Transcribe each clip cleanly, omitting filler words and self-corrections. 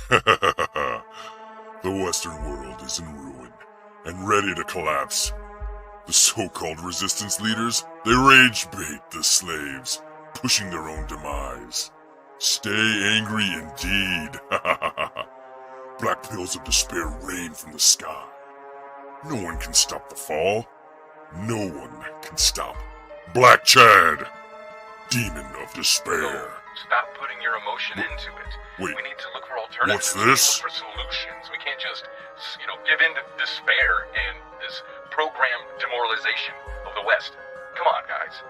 The Western world is in ruin and ready to collapse. The so-called resistance leaders, they rage bait the slaves, pushing their own demise. Stay angry indeed. Black pills of despair rain from the sky. No one can stop the fall. No one can stop Black Chad, demon of despair. Stop putting your emotion into it. Wait, we need to look for alternatives. what's this? Look for solutions. We can't just, give in to despair and this program demoralization of the West. Come on, guys.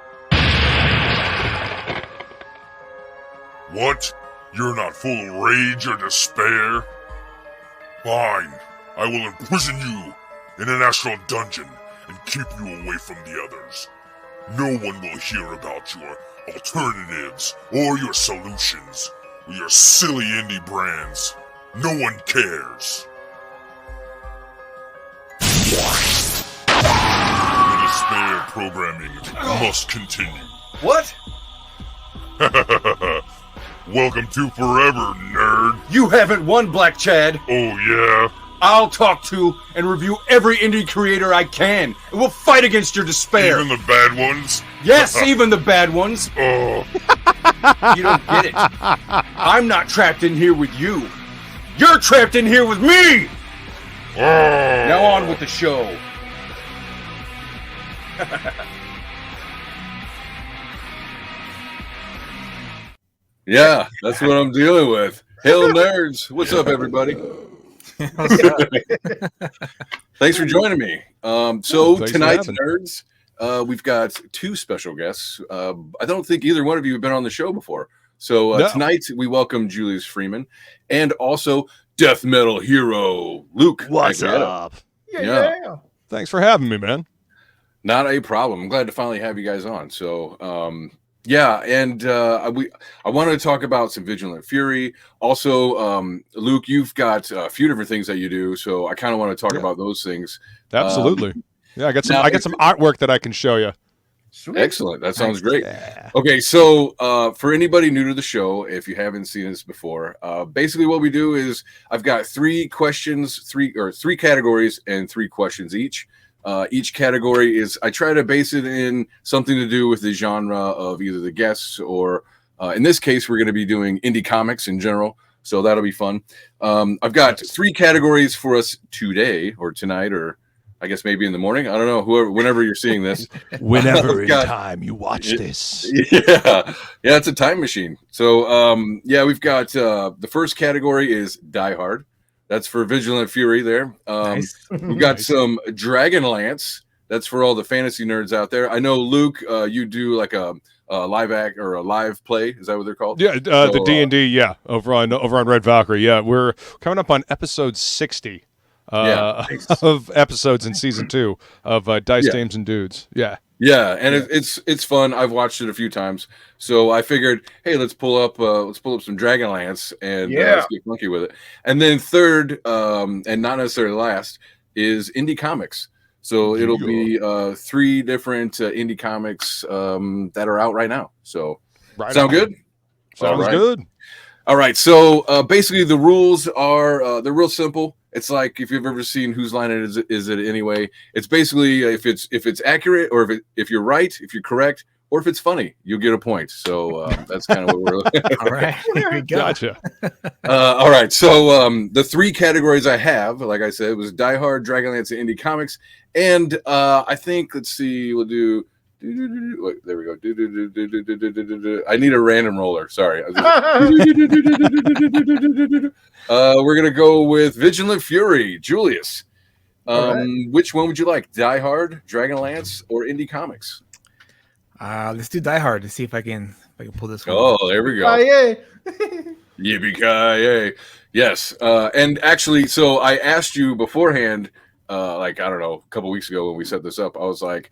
What? You're not full of rage or despair? Fine. I will imprison you in an astral dungeon and keep you away from the others. No one will hear about your alternatives or your solutions or your silly indie brands. No one cares. The despair programming must continue. What? Welcome to Forever, nerd. You haven't won, Black Chad. Oh, yeah? I'll talk to and review every indie creator I can, and we'll fight against your despair. Even the bad ones? Yes, even the bad ones. Oh. You don't get it. I'm not trapped in here with you. You're trapped in here with me! Oh. Now on with the show. Yeah, that's what I'm dealing with. Hail nerds. What's up, everybody? Thanks for joining me. So tonight's nerds, we've got two special guests. I don't think either one of you have been on the show before. So tonight we welcome Julius Freeman and also death metal hero Luke. What's up? Yeah. Thanks for having me, man. Not a problem. I'm glad to finally have you guys on. So, yeah, and I wanted to talk about some Vigilant Fury. Also, Luke, you've got a few different things that you do, so I kind of want to talk about those things. Absolutely. I got some artwork that I can show you. Sweet. Excellent. That sounds great. Yeah. Okay, so for anybody new to the show, if you haven't seen this before, basically what we do is I've got three categories and three questions each. Each category is, I try to base it in something to do with the genre of either the guests or, in this case, we're going to be doing indie comics in general. So that'll be fun. I've got three categories for us today or tonight, or I guess maybe in the morning. I don't know, whenever you're seeing this. Whenever in time you watch this. Yeah, it's a time machine. So, we've got the first category is Die Hard. That's for Vigilant Fury there. Nice. We've got some Dragonlance. That's for all the fantasy nerds out there. I know, Luke, you do like a live act or a live play. Is that what they're called? Yeah, the D&D, over on Red Valkyrie. Yeah, we're coming up on episode 60 of episodes in season 2 of Dice Dames and Dudes. Yeah. Yeah, and it's fun. I've watched it a few times, so I figured, hey, let's pull up some Dragonlance and let's get funky with it. And then third, and not necessarily last, is indie comics. So it'll be three different indie comics that are out right now. So sound good? Sounds good. All right. So basically, the rules are they're real simple. It's like if you've ever seen Whose Line Is It Anyway? It's basically if it's accurate or if you're right, if you're correct, or if it's funny, you'll get a point. So that's kind of what we're looking at. All right. There we go. Gotcha. All right. So the three categories I have, like I said, was Die Hard, Dragonlance, and indie comics. And I think, let's see, we'll do. Wait, there we go. I need a random roller. Sorry. We're gonna go with Vigilant Fury, Julius. Which one would you like? Die Hard, Dragonlance, or indie comics? Let's do Die Hard to see if I can pull this one. Oh, there we go. Yay! Yippee-ki-yay. Yes. And actually, so I asked you beforehand, like, I don't know, a couple weeks ago when we set this up, I was like,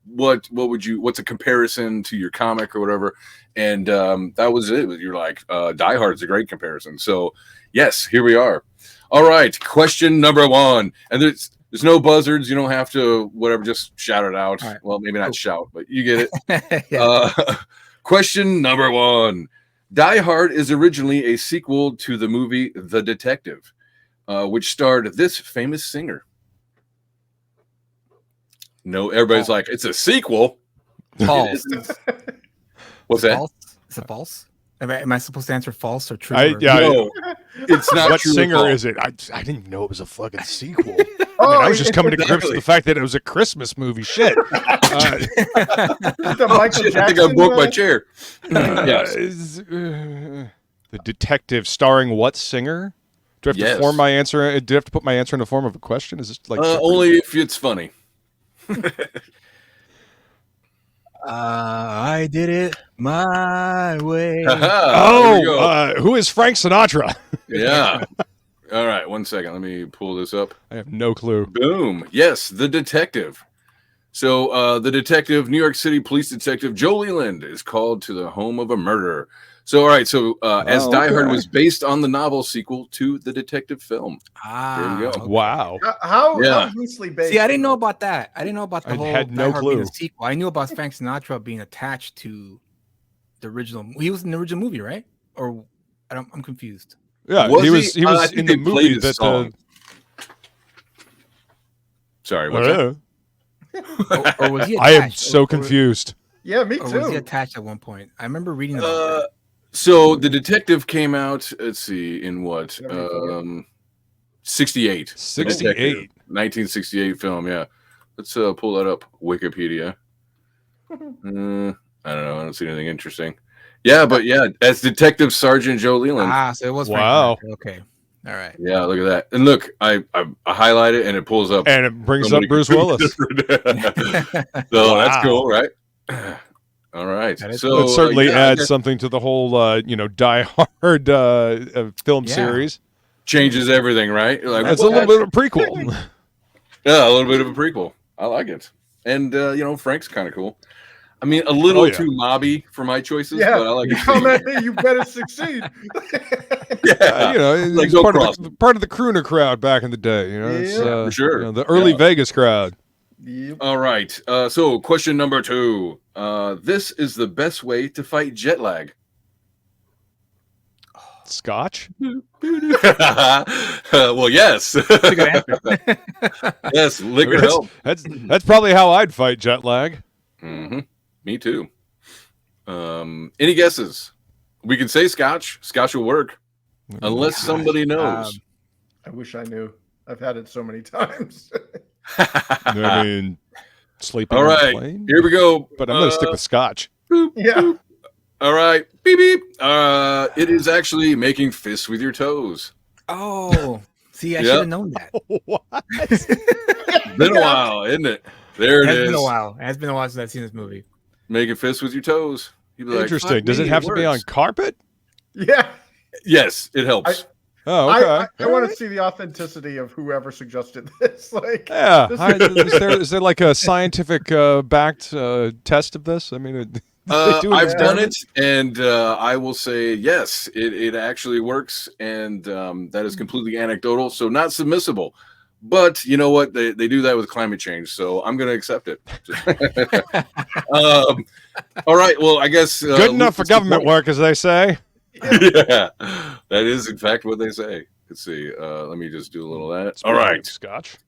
what's a comparison to your comic or whatever? And that was it. You're like, Die Hard's a great comparison. So yes, here we are. All right. Question number 1. And there's no buzzards. You don't have to, whatever, just shout it out. Right. Well, maybe not shout, but you get it. Question number 1. Die Hard is originally a sequel to the movie The Detective, which starred this famous singer. No, everybody's like, it's a sequel. False. What's that? False? Is it false? Am I supposed to answer false or true? No, it's not. What true singer is it? I didn't even know it was a fucking sequel. I was just it's coming to grips with the fact that it was a Christmas movie. Shit. The Michael Shit, I think Jackson, I broke my chair. Yes. The Detective, starring what singer? Do I have to form my answer? Do I have to put my answer in the form of a question? Is this like only if it's funny? I did it my way. Who is Frank Sinatra? Yeah. All right, 1 second. Let me pull this up. I have no clue. Boom. Yes, The Detective. So, the detective, New York City police detective Joe Leland, is called to the home of a murderer. So, all right. So, as Die Hard was based on the novel sequel to the detective film. There you go. Okay. Wow. How loosely based? See, I didn't know about that. I didn't know about the I whole had no Die Hard being clue. a sequel. I knew about Frank Sinatra being attached to the original. He was in the original movie, right? Or I'm confused. Yeah, Was he was he? I in think the they played movie his that. song. Sorry, what's that? Or was he attached? I am so confused. Yeah, me Or was he too. attached at one point? I remember reading about that. So the detective came out, let's see, in what? 68. 68. 1968 film, yeah. Let's pull that up. Wikipedia. I don't know. I don't see anything interesting. Yeah, but yeah, as Detective Sergeant Joe Leland. So it was Wow. Frank Sinatra. Okay. All right. Yeah, look at that. And look, I highlight it and it pulls up. And it brings up Bruce Willis. So that's cool, right? All right. So it certainly adds something to the whole, Die Hard film series. Changes everything, right? Like, It's a little bit of a prequel. Yeah, a little bit of a prequel. I like it. And, Frank's kind of cool. I mean, a little too mobby for my choices, but I like it. You better succeed. Like he's part of the crooner crowd back in the day. It's, for sure. The early Vegas crowd. Yep. All right. So question number 2. This is the best way to fight jet lag. Scotch? Well, yes. Yes, liquor help. That's probably how I'd fight jet lag. Mm-hmm. Me too. Any guesses? We can say Scotch. Scotch will work. Unless somebody knows. I wish I knew. I've had it so many times. I mean, sleeping All on right. the plane? Here we go. But I'm going to stick with Scotch. Yeah. All right. Beep, beep. It is actually making fists with your toes. Oh, see, I should have known that. What? Been a while, isn't it? There it is. It has been a while. It has been a while since I've seen this movie. Making fists with your toes. You'd be like, Interesting. "Fuck Does me, it have to be on works." carpet? Yeah. Yes, it helps. Oh, okay. I want to see the authenticity of whoever suggested this. Like, Yeah. this Is there like a scientific backed test of this? I mean, I've done it, and I will say yes, it actually works, and that is completely anecdotal, so not submissible. But you know what? They do that with climate change, so I'm going to accept it. All right. Well, I guess good enough for government work, as they say. Yeah, that is in fact what they say. Let's see. Let me just do a little of that. All right, Scotch.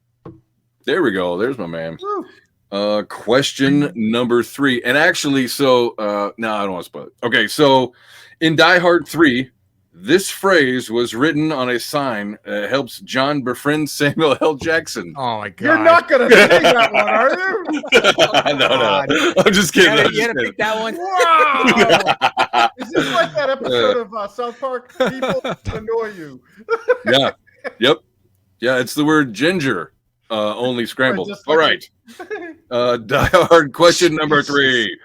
there we go. There's my man. Question number 3, and actually, so no, I don't want to spoil it. Okay, so in Die Hard 3, this phrase was written on a sign that helps John befriend Samuel L. Jackson. Oh my god! You're not gonna say that one, are you? No. I'm just kidding. I'm You just had to kidding. pick that one. Wow! Is this like that episode of South Park? People annoy you. Yeah. Yep. Yeah, it's the word ginger, only scrambled. Just All like- right. Die Hard question number 3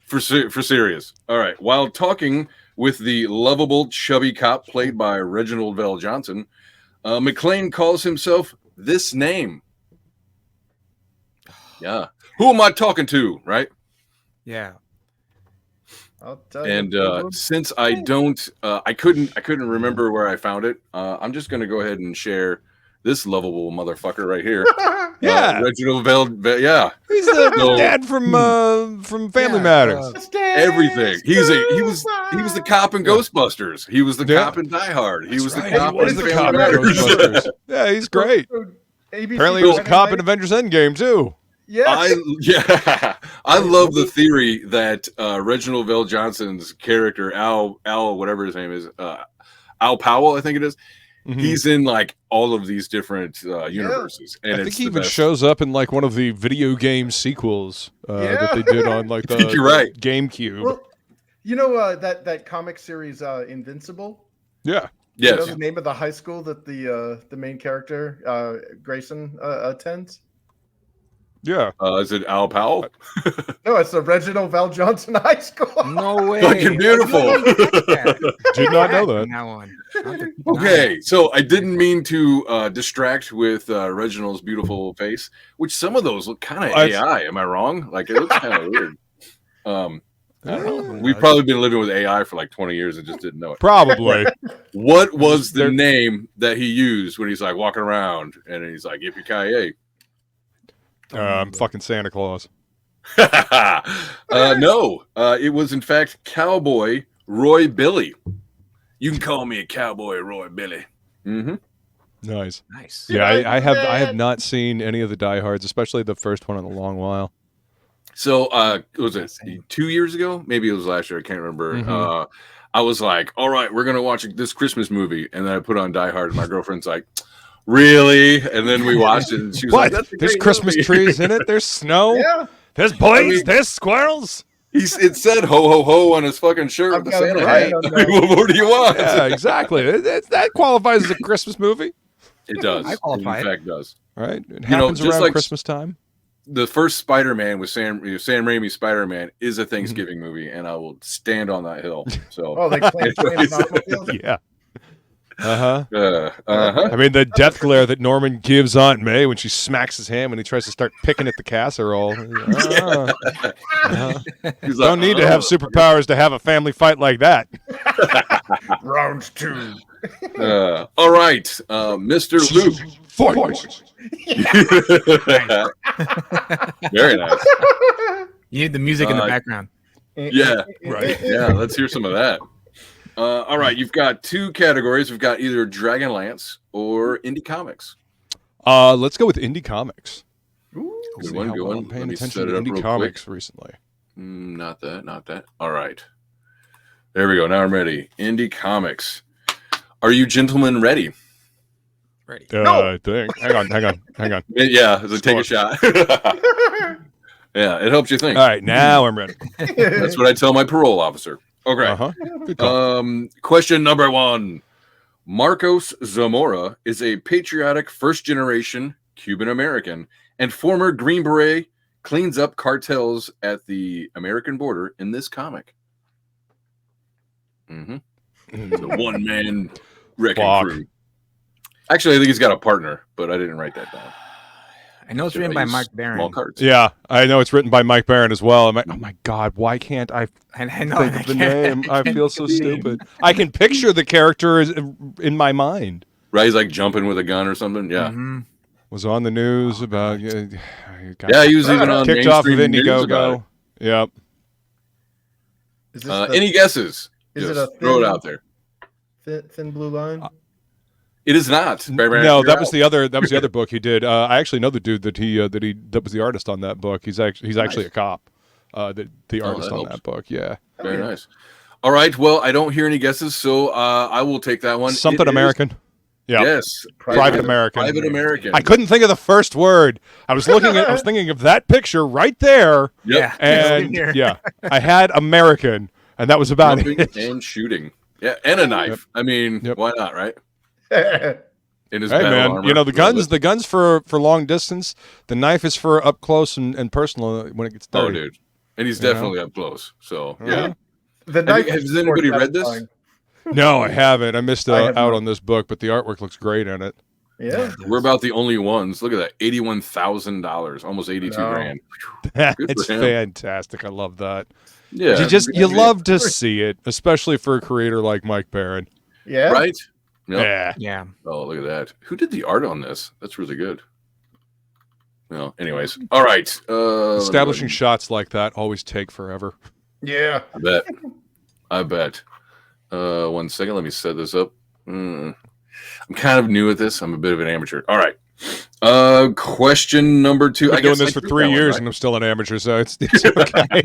for serious. All right. While talking with the lovable chubby cop played by Reginald Vell Johnson, McClane calls himself this name. Yeah. Who am I talking to? Right. Yeah. I'll tell And you. since I don't, I couldn't remember where I found it. I'm just going to go ahead and share this lovable motherfucker right here. Yeah. Reginald yeah. He's the So- dad from Family Matters. Everything. He was the cop in Ghostbusters. He was the Yeah. cop in Die Hard. He was the Right, cop he was in the Family cop in Matters. Ghostbusters. Yeah, he's great. ABC Apparently, he was a cop in Dynamite. Avengers Endgame too. Yeah. I love the theory that Reginald Vell Johnson's character Al whatever his name is Al Powell, I think it is. Mhm. He's in like all of these different universes, and I think it's he the even best. shows up in like one of the video game sequels that they did on like I think you're right. GameCube. Well, you know that comic series Invincible? Yeah. You know Yes, the name of the high school that the main character Grayson attends? Yeah. is it Al Powell? No, it's the Reginald Val Johnson High School. No way. Fucking beautiful. Did not know that. That one. Okay, so I didn't mean to distract with Reginald's beautiful face, which some of those look kind of AI. Am I wrong? Like it looks kind of weird. I don't know. We've probably been living with AI for like 20 years and just didn't know it. Probably. What was the name that he used when he's like walking around and he's like yippee Fucking Santa Claus. no, it was in fact Cowboy Roy Billy. You can call me a Cowboy Roy Billy. Mm-hmm. Nice. Nice. Yeah, I have not seen any of the Die Hards, especially the first one in a long while. So, was it 2 years ago? Maybe it was last year. I can't remember. Mhm. I was like, all right, we're going to watch this Christmas movie. And then I put on Die Hard. And my girlfriend's like, really? And then we watched it. And she was like, What? that's a There's great Christmas movie. trees in it. There's snow. Yeah. There's blades. I mean- There's squirrels. It said ho, ho, ho on his fucking shirt I've with the got it Santa right hat. on I that. mean, what more do you want? Yeah, exactly. That qualifies as a Christmas movie, It does. I It qualify in it. fact does. right? It know, happens just around like- Christmas time. The first Spider-Man with Sam Raimi's Spider-Man is a Thanksgiving movie, and I will stand on that hill. So, Oh, they claim Yeah. Uh-huh. uh-huh. I mean, the death glare that Norman gives Aunt May when she smacks his hand when he tries to start picking at the casserole. He's like, Don't need to have superpowers to have a family fight like that. Round two. all right, Mr. Luke. Very nice. You need the music in the Uh, background. Yeah, Right. yeah. Let's hear some of that. All right, you've got two categories. We've got either Dragonlance or indie comics. Let's go with indie comics. Good See one, how good well one. I'm paying Let me attention set to it up indie real comics recently. Not that. All right. There we go. Now I'm ready. Indie comics. Are you gentlemen ready? Ready. I think. Hang on. Yeah, so take a shot. Yeah, it helps you think. All right, now I'm ready. That's what I tell my parole officer. Okay. Uh-huh. Good call. Question number 1. Marcos Zamora is a patriotic first-generation Cuban American and former Green Beret, cleans up cartels at the American border in this comic. Mm-hmm. It's a one-man wrecking Fuck. crew. Actually, I think he's got a partner, but I didn't write that down. I know it's written by Mike Barron. Small cards. Yeah, I know it's written by Mike Barron as well. I'm like, oh my God, why can't I I know. think of the name? I feel so stupid. I can picture the character in my mind. Right? He's like jumping with a gun or something. Yeah. Mm-hmm. Was on the news about he got Yeah, he was even on kicked off of mainstream news about Indiegogo. Yep. Is it. this Any guesses? is it Just a throw it thin- out there. thin blue line? It is not. No, that was the other. That was the other book he did. I actually know the dude that was the artist on that book. He's actually a cop. The artist that on helps. that book. Yeah. Very nice. All right. Well, I don't hear any guesses, so I will take that one. Something It is- American. Yeah. Yes. Private American. Private American. I couldn't think of the first word. I was thinking of that picture right there, Yep. and yeah, I had American, and that was about Jumping it. and shooting. Yeah, and a knife. I mean, Yep. why not, right? In his Hey battle man, armor. you know the guns for long distance. The knife is for up close and personal when it gets Oh, dirty. dude. And he's You know? definitely up close. So, Uh-huh. yeah. The Have knife you- has is more anybody read this? satisfying. No, I haven't. I missed I have out not. on this book, but the artwork looks great in it. Yeah. We're about the only ones. Look at that. $81,000, almost 82 No. grand. It's for him. fantastic. I love that. Yeah. You love to see it, especially for a creator like Mike Barron. Yeah. Right? Yep. Yeah. Oh, look at that. Who did the art on this? That's really good. Well, anyways. All right. Establishing shots like that always take forever. Yeah. I bet. 1 second. Let me set this up. I'm kind of new at this. I'm a bit of an amateur. All right. Question number 2. I've been doing this for 3 years and I'm still an amateur, so it's okay.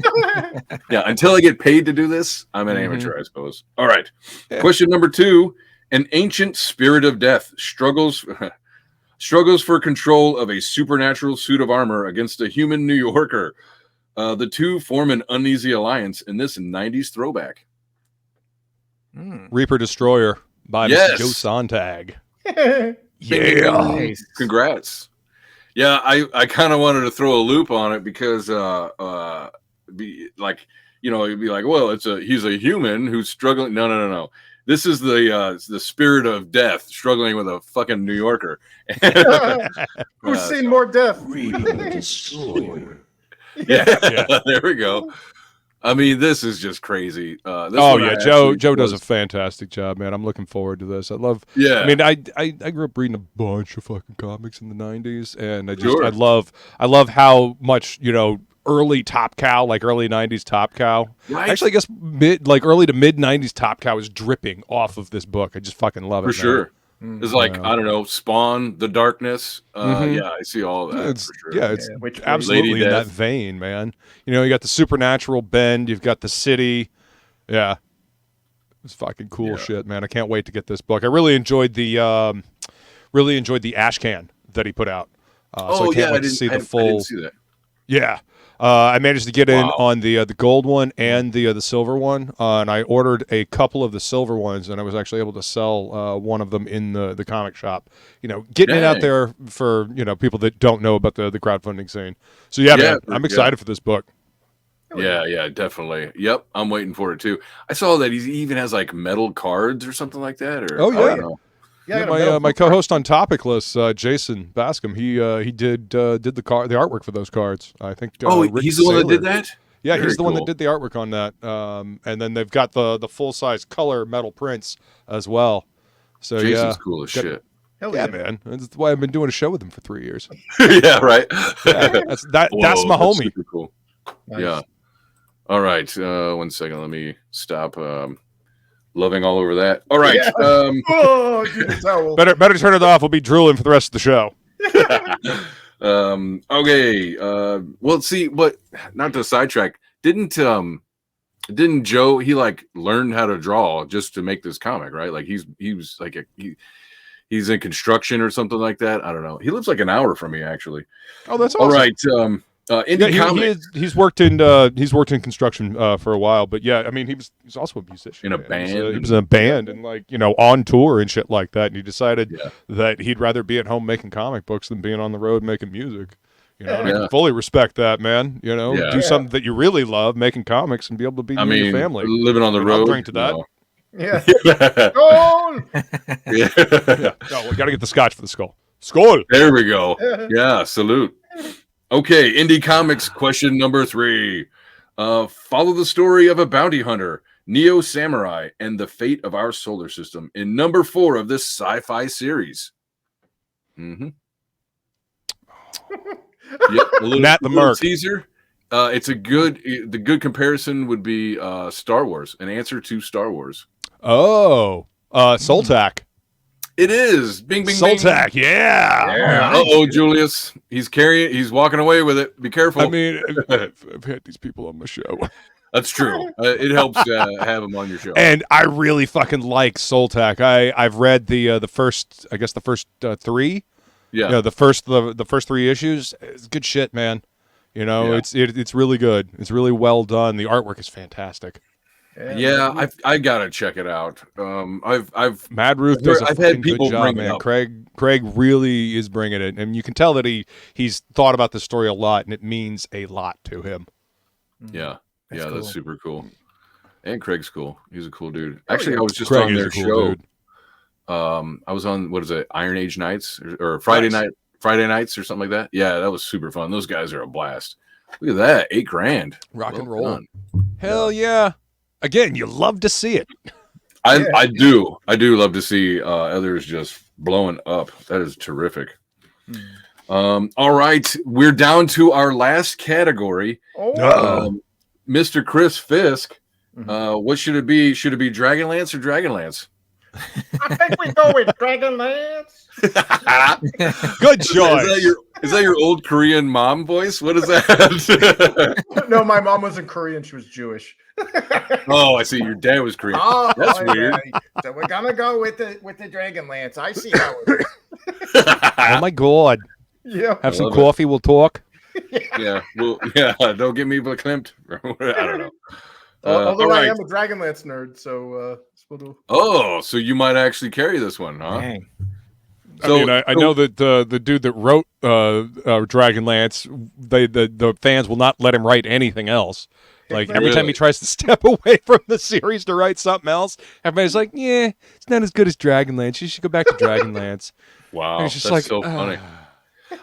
Yeah, until I get paid to do this, I'm an amateur, I suppose. All right. Yeah. Question number 2. An ancient spirit of death struggles for control of a supernatural suit of armor against a human New Yorker. The two form an uneasy alliance in this 90s throwback. Reaper Destroyer by Mr. Joe Sontag. Yeah. Nice. Congrats. Yeah, I kind of wanted to throw a loop on it because it'd be like, well, he's a human who's struggling. No. This is the spirit of death struggling with a fucking New Yorker. Who's seen more death? Yeah, there we go. I mean, this is just crazy. Joe does a fantastic job, man. I'm looking forward to this. I love. Yeah. I mean, I grew up reading a bunch of fucking comics in the '90s, and I love how much early Top Cow, like early '90s Top Cow. Right. Actually, I guess early to mid '90s Top Cow is dripping off of this book. I just fucking love it. For sure. It's like, I don't know, Spawn, The Darkness. Yeah, I see all of that. For sure. Yeah, it's absolutely in that vein, man. You got the supernatural bend. You've got the city. Yeah. It's fucking cool shit, man. I can't wait to get this book. I really enjoyed the ash can that he put out. So I can't wait to see the full. I didn't see that. Yeah. I managed to get in on the gold one and the silver one, and I ordered a couple of the silver ones, and I was actually able to sell one of them in the comic shop. Getting it out there for people that don't know about the crowdfunding scene. So man, I'm excited for this book. Yeah, definitely. Yep, I'm waiting for it too. I saw that he even has like metal cards or something like that. Or I don't know. Yeah, my co-host on Topicless, Jason Bascom, he did the artwork for those cards. I think. Rick he's the one that did that. Yeah, he's the one that did the artwork on that. And then they've got the full size color metal prints as well. So Jason's cool as shit. Hell yeah, man. That's why I've been doing a show with him for 3 years. Yeah, right. That's my homie. Super cool. Nice. Yeah. All right. 1 second. Let me stop. Loving all over that. All right. Yeah. Better turn it off. We'll be drooling for the rest of the show. Okay. Well, see, but not to sidetrack. Didn't Joe? He learned how to draw just to make this comic, right? Like he was like he's in construction or something like that. I don't know. He lives like an hour from me, actually. Oh, that's awesome. All right. He's worked in construction for a while, but yeah, I mean, he's also a musician in a band. He was in a band and on tour and shit like that. And he decided that he'd rather be at home making comic books than being on the road making music. And I can fully respect that, man. Do something that you really love, making comics, and be able to be near your family. Living on the road. I'll drink to that. Yeah. No, we got to get the scotch for the skull. Skull. There we go. Yeah, salute. Okay, Indie Comics question number 3. Follow the story of a bounty hunter, Neo Samurai, and the fate of our solar system in number 4 of this sci-fi series. Mm-hmm. Matt the Merc teaser. It's the good comparison would be Star Wars, an answer to Star Wars. Oh, Soltak. It is. Bing, bing, Soltak, bing. Yeah. Uh-oh, Julius. He's walking away with it. Be careful. I mean, I've had these people on my show. That's true. It helps have them on your show. And I really fucking like Soltak. I've read the first 3. Yeah. The first 3 issues. It's good shit, man. It's really good. It's really well done. The artwork is fantastic. Yeah, I gotta check it out. I've Mad Ruth does a had people good job, man. Craig really is bringing it, and you can tell that he's thought about the story a lot, and it means a lot to him. Yeah, That's cool. That's super cool. And Craig's cool. He's a cool dude. Actually, I was just on their show. Dude. I was on Iron Age Nights or Friday nights or something like that. Yeah, that was super fun. Those guys are a blast. Look at that, $8,000. Rock and roll. Hell yeah. Again, you love to see it. I do love to see others just blowing up. That is terrific. All right, we're down to our last category. Mr. Chris Fisk. What should it be? Should it be Dragonlance or Dragonlance? I think we go with Dragonlance. Good choice. Is that your old Korean mom voice? What is that? No, my mom wasn't Korean. She was Jewish. Oh, I see. Your dad was Korean. Oh, that's weird. So we're gonna go with the Dragonlance. I see how it is. Oh my god. Yeah. Have some coffee. We'll talk. Yeah. Well, yeah. Don't get me verklempt. I don't know. Although I am a Dragonlance nerd, so oh, so you might actually carry this one, huh? Dang. So, I know that the dude that wrote Dragonlance, the fans will not let him write anything else. Like every time he tries to step away from the series to write something else, everybody's like, "Yeah, it's not as good as Dragonlance. You should go back to Dragonlance." Wow, it's just that's like, so funny.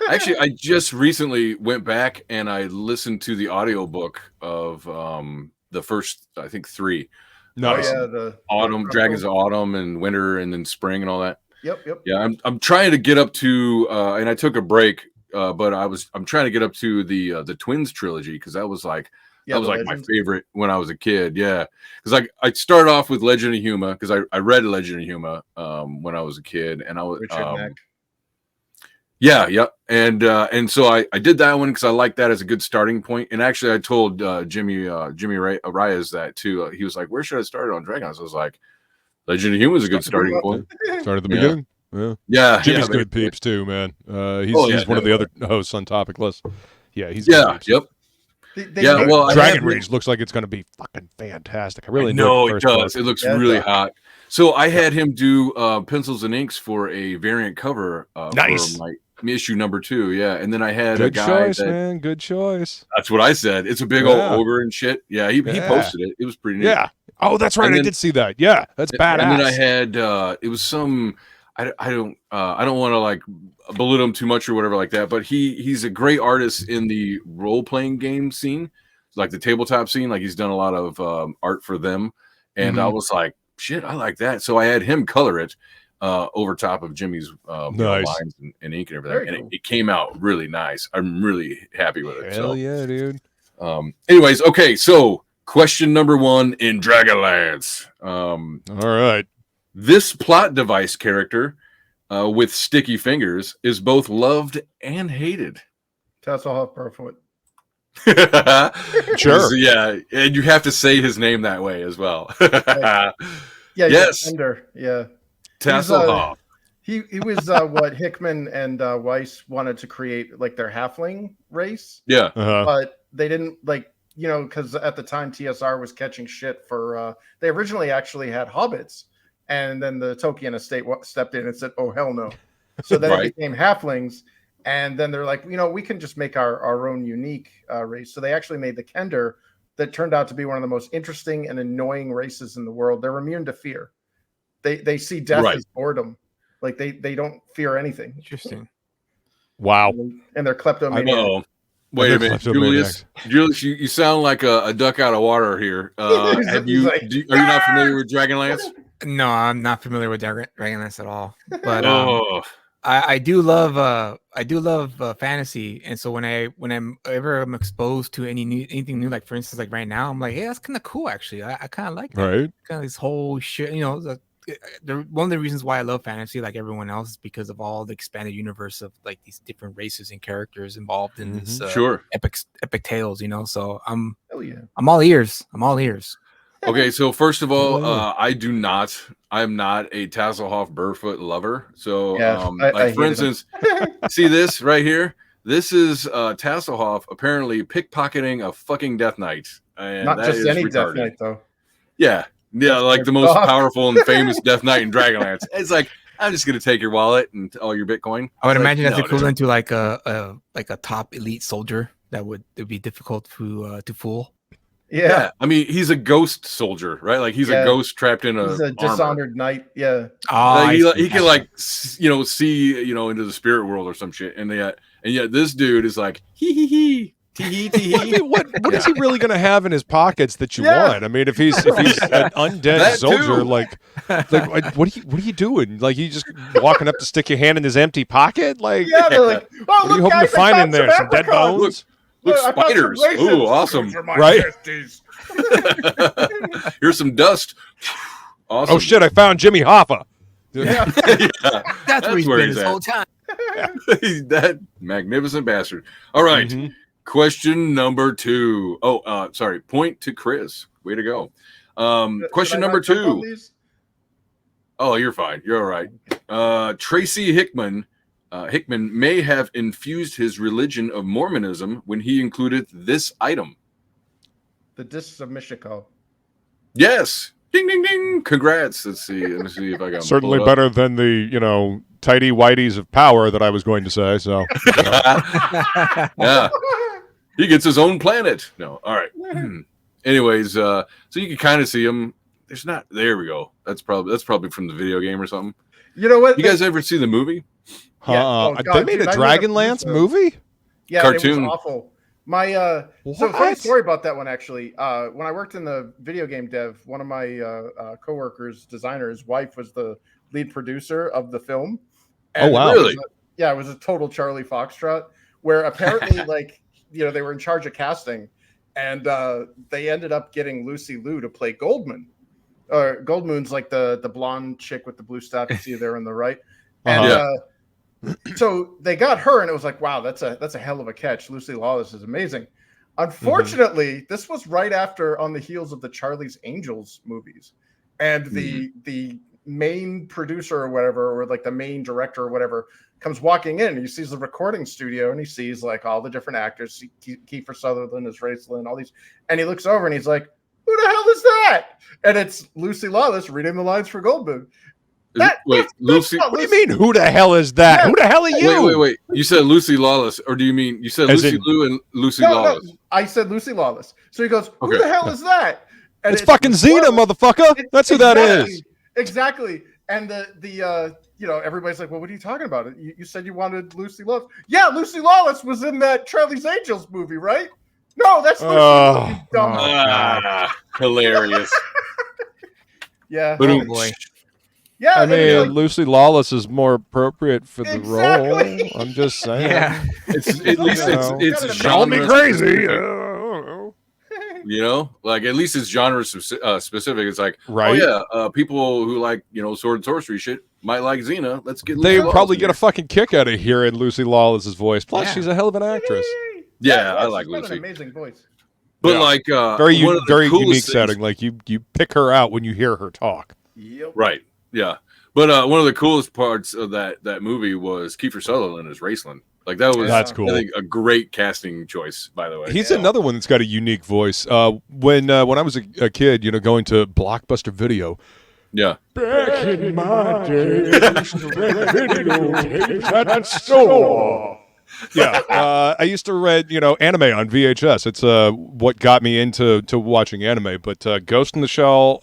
Actually, I just recently went back and I listened to the audiobook of the first, I think, 3. Nice. the Autumn, Dragons of Autumn and Winter and then Spring and all that. Yep. Yeah, I'm trying to get up to and I took a break, but I'm trying to get up to the Twins trilogy because that was like my favorite when I was a kid. Yeah, because I started off with Legend of Huma because I read Legend of Huma when I was a kid, and I was Richard Mack. Yeah, and so I did that one because I like that as a good starting point. And actually, I told Jimmy Reyes that too. He was like, "Where should I start on Dragons?" I was like, "Legend of Huma is a good starting point." Start at the beginning. Yeah, Jimmy's good peeps too, man. He's one of the other hosts on Topic List. Yeah, he's good peeps. Yep. Dragon Rage looks like it's going to be fucking fantastic. I really know it does. It looks really hot. So I had him do pencils and inks for a variant cover. Nice. For my issue number 2. Yeah, and then I had good a guy. Choice, man. Good choice. That's what I said. It's a big old ogre and shit. Yeah, he posted it. It was pretty neat. Yeah. Oh, that's right. I did see that. Yeah, that's badass. And then I had it was some. I don't want to like belittle him too much or whatever like that, but he's a great artist in the role playing game scene, like the tabletop scene. Like he's done a lot of art for them, and I was like, shit, I like that. So I had him color it over top of Jimmy's nice. lines and ink and everything, and it came out really nice. I'm really happy with it. Hell yeah, dude. Anyways, okay, so question number 1 in Dragonlance. All right. This plot device character with sticky fingers is both loved and hated. Tasselhoff Burfoot. Sure. Yeah, and you have to say his name that way as well. Yes. Tender. Yeah. Tasselhoff. He was what Hickman and Weiss wanted to create, like their halfling race. Yeah. But they didn't because at the time TSR was catching shit for. They originally actually had hobbits. And then the Tolkien estate stepped in and said, "Oh, hell no." So then it became halflings. And then they're like, we can just make our own unique race. So they actually made the Kender that turned out to be one of the most interesting and annoying races in the world. They're immune to fear. They see death as boredom. Like they don't fear anything. Interesting. Wow. And they're kleptomaniacs. Wait a minute, Julius, you sound like a duck out of water here. Are you not familiar with Dragonlance? No, I'm not familiar with Dragonlance at all. But I do love fantasy, and so when I'm exposed to anything new, like for instance, like right now, I'm like, hey, that's kind of cool actually. I kind of like that. Right. Kind of this whole shit, one of the reasons why I love fantasy, like everyone else, is because of all the expanded universe of like these different races and characters involved in this epic tales. So I'm all ears. Okay, so first of all, I'm not a Tasselhoff Burfoot lover. So, for instance, see this right here? This is Tasselhoff apparently pickpocketing a fucking Death Knight. And not just any retarded. Death Knight, though. Yeah, like the most powerful and famous Death Knight in Dragonlance. It's like, I'm just going to take your wallet and all your Bitcoin. I would imagine that's equivalent to like a top elite soldier that would be difficult to fool. Yeah, I mean, he's a ghost soldier, right? Like he's a ghost trapped in he's a dishonored knight. Yeah, he can like see into the spirit world or some shit, and yet this dude is like hee. Tee I mean, what is he really going to have in his pockets that you want? I mean, if he's an undead soldier, like what are you doing? Like, you just walking up to stick your hand in his empty pocket? Like, they're like, oh, what are you hoping to find in there? Some dead bones? Look, spiders. Ooh, awesome. Right? Here's some dust. Awesome. Oh shit! I found Jimmy Hoffa. Yeah. That's where he's been this whole time. He's that magnificent bastard. All right. Mm-hmm. Question number 2. Oh, sorry. Point to Chris. Way to go. Question number 2. Oh, you're fine. You're all right. Tracy Hickman may have infused his religion of Mormonism when he included this item. The discs of Michiko. Yes. Ding, ding, ding. Congrats. Let me see if I got certainly better than the, tidy whities of power that I was going to say. So, yeah. He gets his own planet. No. All right. Anyways, so you can kind of see him. There we go. That's probably from the video game or something. You know what? You guys ever see the movie? They made a Dragonlance movie? Yeah, cartoon. It was awful. So funny story about that one, actually. When I worked in the video game dev, one of my coworkers, designer's wife, was the lead producer of the film. And wow. Really? It was a total Charlie Foxtrot, where apparently, they were in charge of casting, and they ended up getting Lucy Liu to play Goldmoon. Goldmoon's like the blonde chick with the blue stuff you see there on the right. And so they got her, and it was like, wow, that's a hell of a catch. Lucy Lawless is amazing. Unfortunately, this was right after, on the heels of the Charlie's Angels movies, and the main producer or whatever, or like the main director or whatever, comes walking in, and he sees the recording studio, and he sees like all the different actors, Kiefer Sutherland as Raceland, all these, and he looks over and he's like, who the hell is that? And it's Lucy Lawless reading the lines for Goldmoon. Lucy. What do you mean? Who the hell is that? Yeah. Who the hell are you? Wait. You said Lucy Lawless, or do you mean you said Lucy Liu and Lucy Lawless? No, I said Lucy Lawless. So he goes, "Who the hell is that?" And it's fucking Xena, motherfucker. That's who that is. Exactly. And the everybody's like, "Well, what are you talking about? You said you wanted Lucy Lawless." Yeah, Lucy Lawless was in that Charlie's Angels movie, right? No, that's Lucy Lawless. Dumb. Hilarious. Yeah. Oh boy. Yeah, I mean, Lucy Lawless is more appropriate for the role. I'm just saying. Yeah. It's call me crazy. Like at least it's genre specific. It's like, right? Oh yeah, people who like sword and sorcery shit might like Xena. Let's get. They probably get a fucking kick out of hearing Lucy Lawless's voice. Plus, she's a hell of an actress. Yeah, I like Lucy. An amazing voice. But very unique setting. Like you pick her out when you hear her talk. Yep. Right. Yeah, but one of the coolest parts of that movie was Kiefer Sutherland as Raceland. Like that's cool. I think a great casting choice, by the way. He's another one that's got a unique voice. When I was a kid, going to Blockbuster Video. Yeah. Back in my day, I used to rent videotapes at the store. Yeah, I used to rent, anime on VHS. It's what got me into watching anime. But Ghost in the Shell,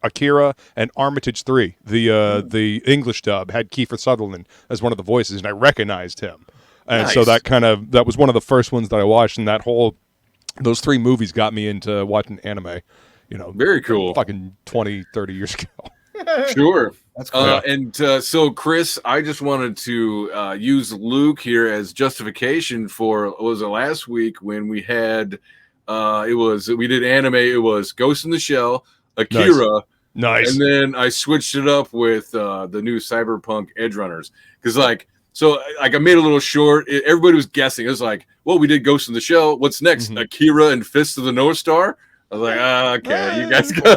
Akira, and Armitage 3, the English dub, had Kiefer Sutherland as one of the voices, and I recognized him. And so that was one of the first ones that I watched, and those 3 movies got me into watching anime, very cool. Fucking 20, 30 years ago. Sure. That's cool. So Chris, I just wanted to use Luke here as justification for, was it last week when we had, we did anime, it was Ghost in the Shell, Akira. Nice. And then I switched it up with the new Cyberpunk Edge Runners. Because I made a little short. Everybody was guessing. It was like, well, we did Ghost in the Shell. What's next? Akira and Fist of the North Star? I was like, okay, you guys go.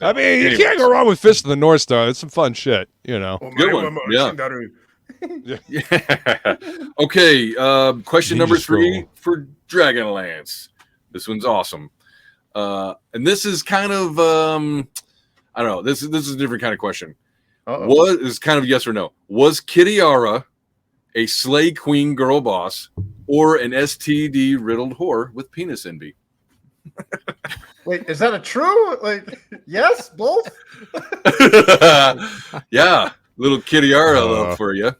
I mean, you can't go wrong with Fist of the North Star. It's some fun shit, Good one. Yeah. Okay. Question number 3 for Dragonlance. This one's awesome. And this is kind of I don't know. This is a different kind of question. Is kind of yes or no. Was Kitiara a slay queen girl boss or an STD riddled whore with penis envy? Wait, is that a true? Yes, both. Yeah, little Kitiara love for you.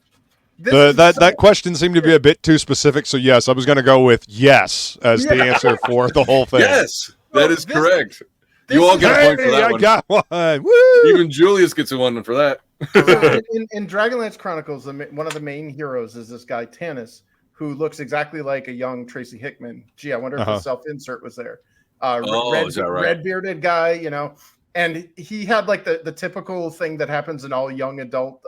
That question seemed to be a bit too specific, so yes, I was going to go with yes as the answer for the whole thing. Yes, that is correct. You all get a point for that one. I got one. Woo! Even Julius gets a one for that. in Dragonlance Chronicles, one of the main heroes is this guy Tanis, who looks exactly like a young Tracy Hickman. Gee, I wonder if the self-insert was there. Is that right? Red-bearded guy, you know, and he had like the typical thing that happens in all young adult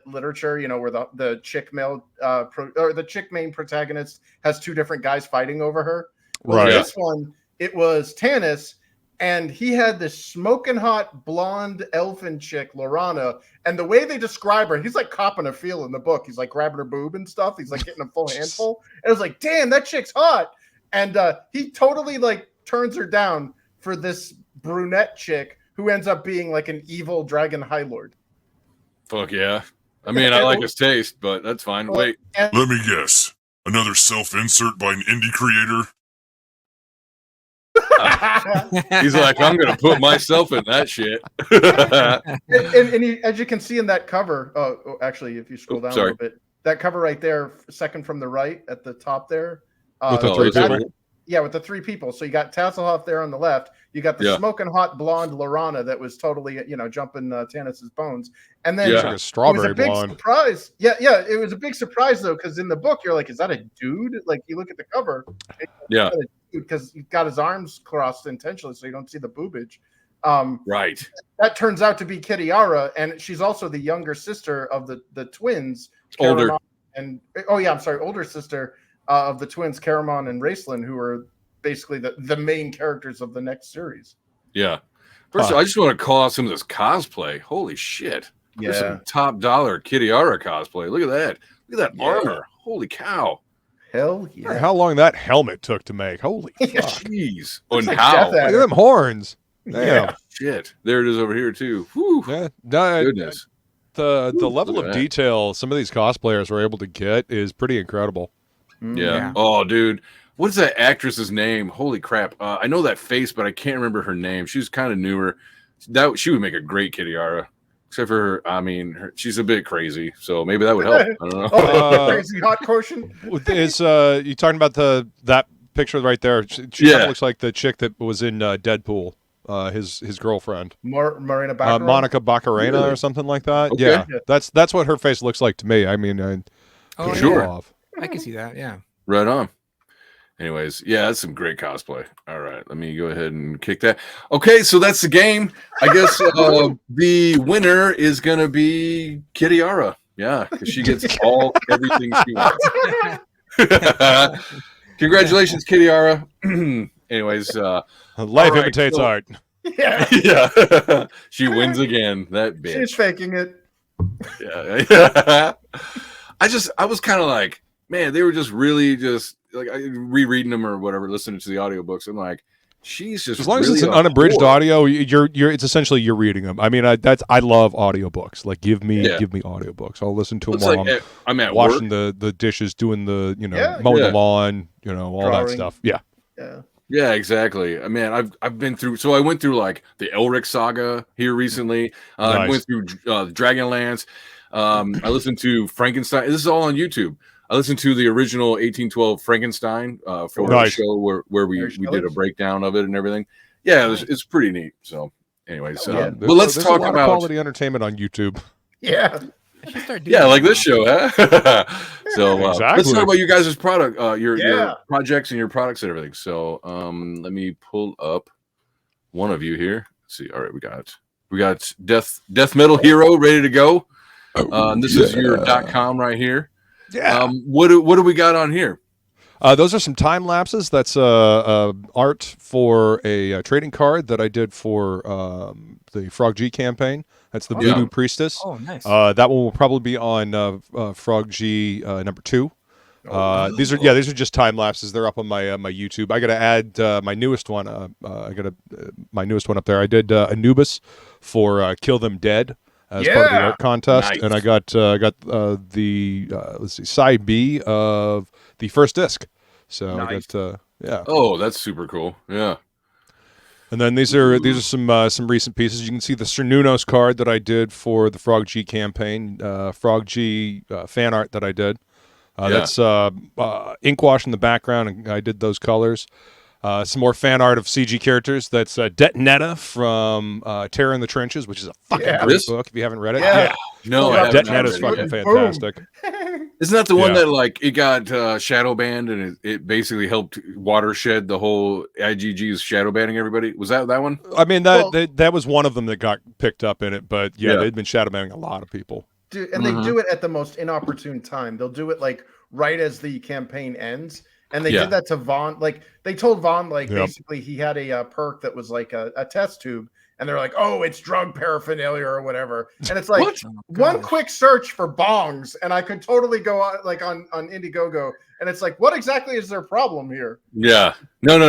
literature, you know, where the chick male or the chick main protagonist has two different guys fighting over her. Well, right. This one, it was Tanis, and he had this smoking hot blonde elfin chick, Lorana, and the way they describe her, he's like copping a feel in the book. He's like grabbing her boob and stuff. He's like getting a full handful. And it was like, damn, that chick's hot. And he totally like turns her down for this brunette chick who ends up being like an evil dragon high lord. Fuck yeah. I mean, I like his taste, but that's fine. Wait. Let me guess. Another self-insert by an indie creator? He's like, I'm going to put myself in that shit. and as you can see in that cover, actually, if you scroll down a little bit, that cover right there, second from the right at the top there. With the three people? Yeah, with the three people. So you got Tasselhoff there on the left. You got the smoking hot blonde Lorana that was totally, you know, jumping Tanis's bones. And then like a strawberry blonde. Surprise. Yeah, it was a big surprise though, because in the book you're like, is that a dude? Like you look at the cover, because he's got his arms crossed intentionally, so you don't see the boobage. Right. That turns out to be Kitiara, and she's also the younger sister of the twins. Older. Older sister of the twins, Caramon and Raceland, who are basically the main characters of the next series. Yeah. First of all, I just want to call out some of this cosplay. Holy shit. There's some top dollar Kitiara cosplay. Look at that. Look at that armor. Holy cow. Hell yeah. How long that helmet took to make. Holy fuck. Jeez. And like how? Look at them horns. Damn. Yeah. Shit. There it is over here too. Whew. Yeah. Goodness. The level of detail some of these cosplayers were able to get is pretty incredible. Yeah. Oh, dude. What's that actress's name? Holy crap. I know that face, but I can't remember her name. She was kind of newer. She would make a great Kitiara. Except for her, I mean, she's a bit crazy, so maybe that would help. I don't know. Crazy hot quotient. Is you talking about that picture right there? She kind of looks like the chick that was in Deadpool. His girlfriend, Marina Baccarin? Monica Baccarena or something like that. Okay. Yeah, that's what her face looks like to me. I mean, sure, I can see that. Yeah, right on. Anyways, yeah, that's some great cosplay. All right, let me go ahead and kick that. Okay, so that's the game. I guess the winner is gonna be Kitiara. Yeah, because she gets everything she wants. Congratulations, Kitiara. Anyways, life imitates art. Yeah. She wins again. That bitch. She's faking it. Yeah. I was kind of like, man, they were just really just like rereading them or whatever, listening to the audiobooks. I'm like, she's just as long really as it's an unabridged audio, it's essentially you're reading them. I mean, I love audiobooks. Like give me audiobooks. I'll listen to them while I'm at washing work. the dishes, doing the mowing the lawn, all that stuff. Yeah. Yeah, exactly. I mean, I've been through. So I went through like the Elric saga here recently. Nice. I went through Dragonlance. I listened to Frankenstein. This is all on YouTube. I listened to the original 1812 Frankenstein for the show where we did a breakdown of it and everything. Yeah, it's pretty neat. So, anyways, but let's talk about quality entertainment on YouTube. Yeah. Yeah, like this show, huh? So exactly. Let's talk about you guys' product, your projects and your products and everything. So let me pull up one of you here. Let's see. All right, we got Death Metal Hero ready to go. This is your .com right here. Yeah. What do we got on here? Those are some time lapses. That's art for a trading card that I did for the Frog G campaign. That's the Voodoo Priestess. Oh, nice. That one will probably be on Frog G number 2. These are just time lapses. They're up on my my YouTube. I got to add my newest one. My newest one up there. I did Anubis for Kill Them Dead as part of the art contest, and I got the let's see, side B of the first disc. So I got Oh, that's super cool. Yeah. And then these are some recent pieces. You can see the Cernunos card that I did for the Frog G campaign, Frog G fan art that I did. That's ink wash in the background, and I did those colors. Some more fan art of CG characters. That's Detonetta from Terror in the Trenches, which is a fucking great book if you haven't read it. Yeah. No, Detonetta's fucking fantastic. Isn't that the one that like it got shadow banned and it basically helped watershed the whole IGG's shadow banning everybody? Was that one? I mean that was one of them that got picked up in it, but they'd been shadow banning a lot of people. Dude, and they do it at the most inopportune time. They'll do it like right as the campaign ends. And they did that to Vaughn. Like they told Vaughn, like basically he had a perk that was like a test tube, and they're like, "Oh, it's drug paraphernalia or whatever." And it's like one quick search for bongs, and I could totally go on, like on Indiegogo, and it's like, what exactly is their problem here? Yeah, no.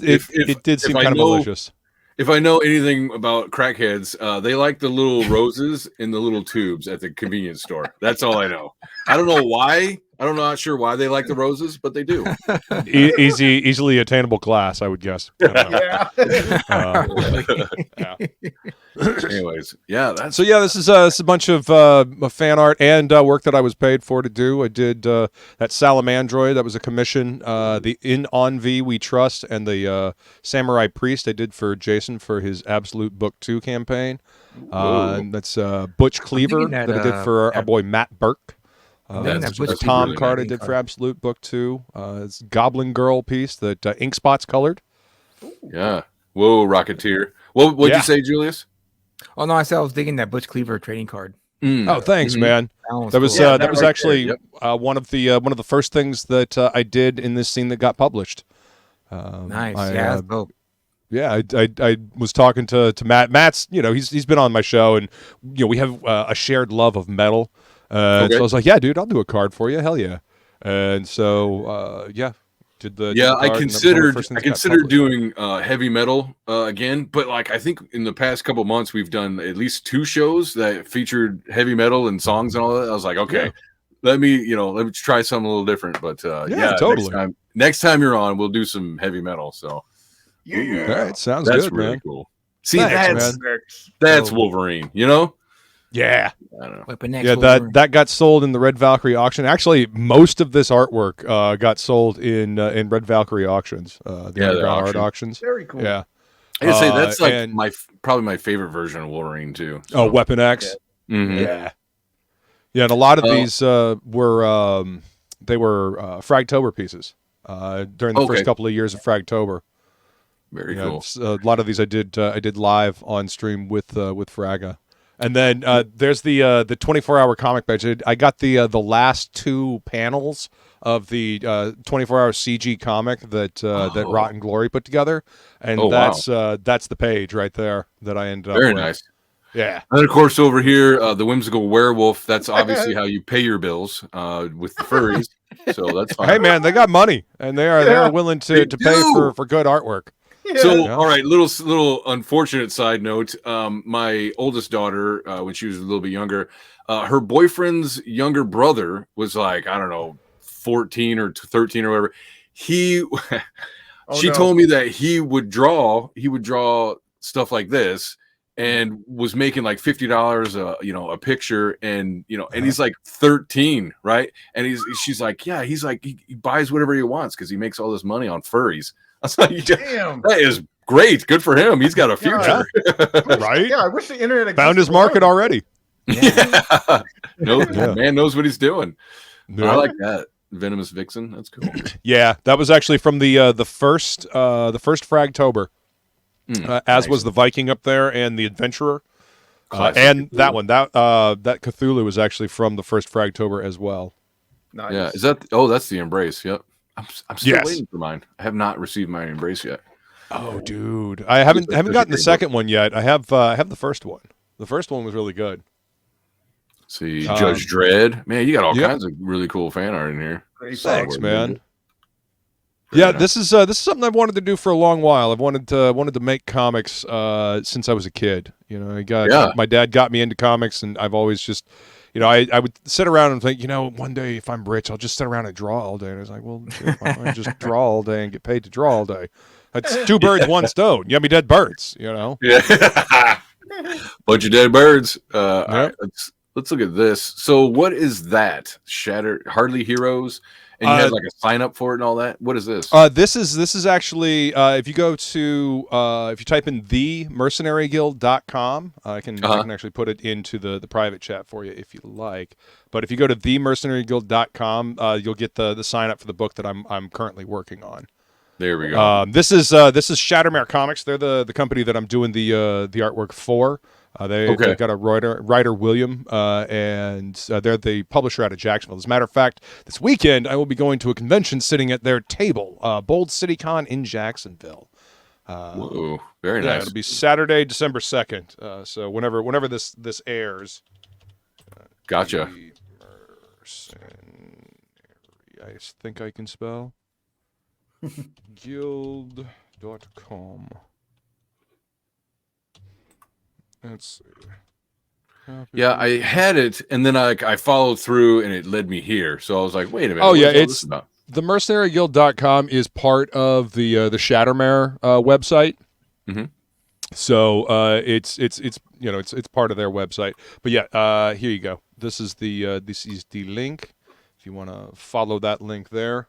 It did seem kind of malicious. If I know anything about crackheads, they like the little roses in the little tubes at the convenience store. That's all I know. I don't know why. I'm not sure why they like the roses, but they do. Easily attainable class, I would guess. Yeah. Anyways, that's this is a bunch of fan art and work that I was paid for to do. I did that Salamandroid. That was a commission. The In Envy We Trust and the Samurai Priest I did for Jason for his Absolute Book 2 campaign. And that's Butch Cleaver that I did for our boy Matt Burke. The Tom card I did for Absolute Book 2. It's Goblin Girl piece that Ink Spot's colored. Yeah. Whoa, Rocketeer. What'd you say, Julius? Oh no, I said I was digging that Butch Cleaver trading card. Oh, thanks, man. That was actually one of the first things that I did in this scene that got published. Nice. That's dope. Yeah, I was talking to Matt. Matt's, he's been on my show, and we have a shared love of metal. So I was like, yeah, dude, I'll do a card for you. Hell yeah. And so, did the I considered doing heavy metal again, but like I think in the past couple months we've done at least 2 shows that featured heavy metal and songs and all that. I was like, okay, let me try something a little different. But totally. Next time you're on, we'll do some heavy metal. So all right, sounds that's good, really man. cool. See, that's Wolverine, Yeah. I don't know. That got sold in the Red Valkyrie auction. Actually, most of this artwork got sold in Red Valkyrie auctions, the art auctions. Very cool. Yeah. I gotta say that's like probably my favorite version of Wolverine too. So. Oh, Weapon X. Yeah. Mm-hmm. Yeah, and a lot of these were Fragtober pieces during the first couple of years of Fragtober. Very cool. A lot of these I did live on stream with Fraga. And then there's the 24-hour comic page. I got the last 2 panels of the 24-hour CG comic that Rotten Glory put together, and that's the page right there that I ended up. Very with. nice. Yeah. And of course, over here, the whimsical werewolf. That's obviously how you pay your bills with the furries. So that's fine. Hey man, they got money, and they are willing to pay for good artwork. Yeah. So, all right, little unfortunate side note. My oldest daughter, when she was a little bit younger, her boyfriend's younger brother was like, I don't know, 14 or 13 or whatever. She told me that he would draw stuff like this and was making like $50 a picture, and and he's like 13, right? And she's like, yeah, he's like he buys whatever he wants because he makes all this money on furries. I was like, damn, that is great. Good for him. He's got a future. Right? Yeah, I wish the internet found his market already. Yeah. Man knows what he's doing. Yeah. I like that. Venomous Vixen. That's cool. Yeah, that was actually from the first Fragtober. As was the Viking up there and the Adventurer. And Cthulhu. That one. That Cthulhu was actually from the first Fragtober as well. Nice. Yeah, is that that's the Embrace. Yep. I'm still waiting for mine. I have not received my Embrace yet. Oh, dude, I haven't gotten the second one yet. I have the first one. The first one was really good. See, Judge Dredd, man, you got all kinds of really cool fan art in here. Thanks, man. Yeah, this is something I've wanted to do for a long while. I've wanted to make comics since I was a kid. My dad got me into comics, and I've always just. I would sit around and think, one day if I'm rich, I'll just sit around and draw all day. And I was like, well, why don't I just draw all day and get paid to draw all day? That's 2 birds, 1 stone. Yummy dead birds, you know? Yeah. Bunch of dead birds. All Yep. right, let's look at this. So what is that? Hardly Heroes? And you had like a sign up for it and all that? What is this? This is actually if you go to if you type in themercenaryguild.com, I can actually put it into the private chat for you if you like. But if you go to themercenaryguild.com, you'll get the sign up for the book that I'm currently working on. There we go. This is Shattermare Comics. They're the company that I'm doing the artwork for. They've got a writer William, and they're the publisher out of Jacksonville. As a matter of fact, this weekend I will be going to a convention sitting at their table, Bold City Con in Jacksonville. Whoa, very nice. It'll be Saturday, December 2nd. So whenever this airs. Gotcha. I think I can spell. Guild.com. Let's see. Yeah, I had it, and then I followed through, and it led me here. So I was like, wait a minute. Oh, yeah, it's the mercenaryguild.com is part of the Shattermare website. Mm-hmm. So it's part of their website. But yeah, here you go. This is the link. If you want to follow that link there.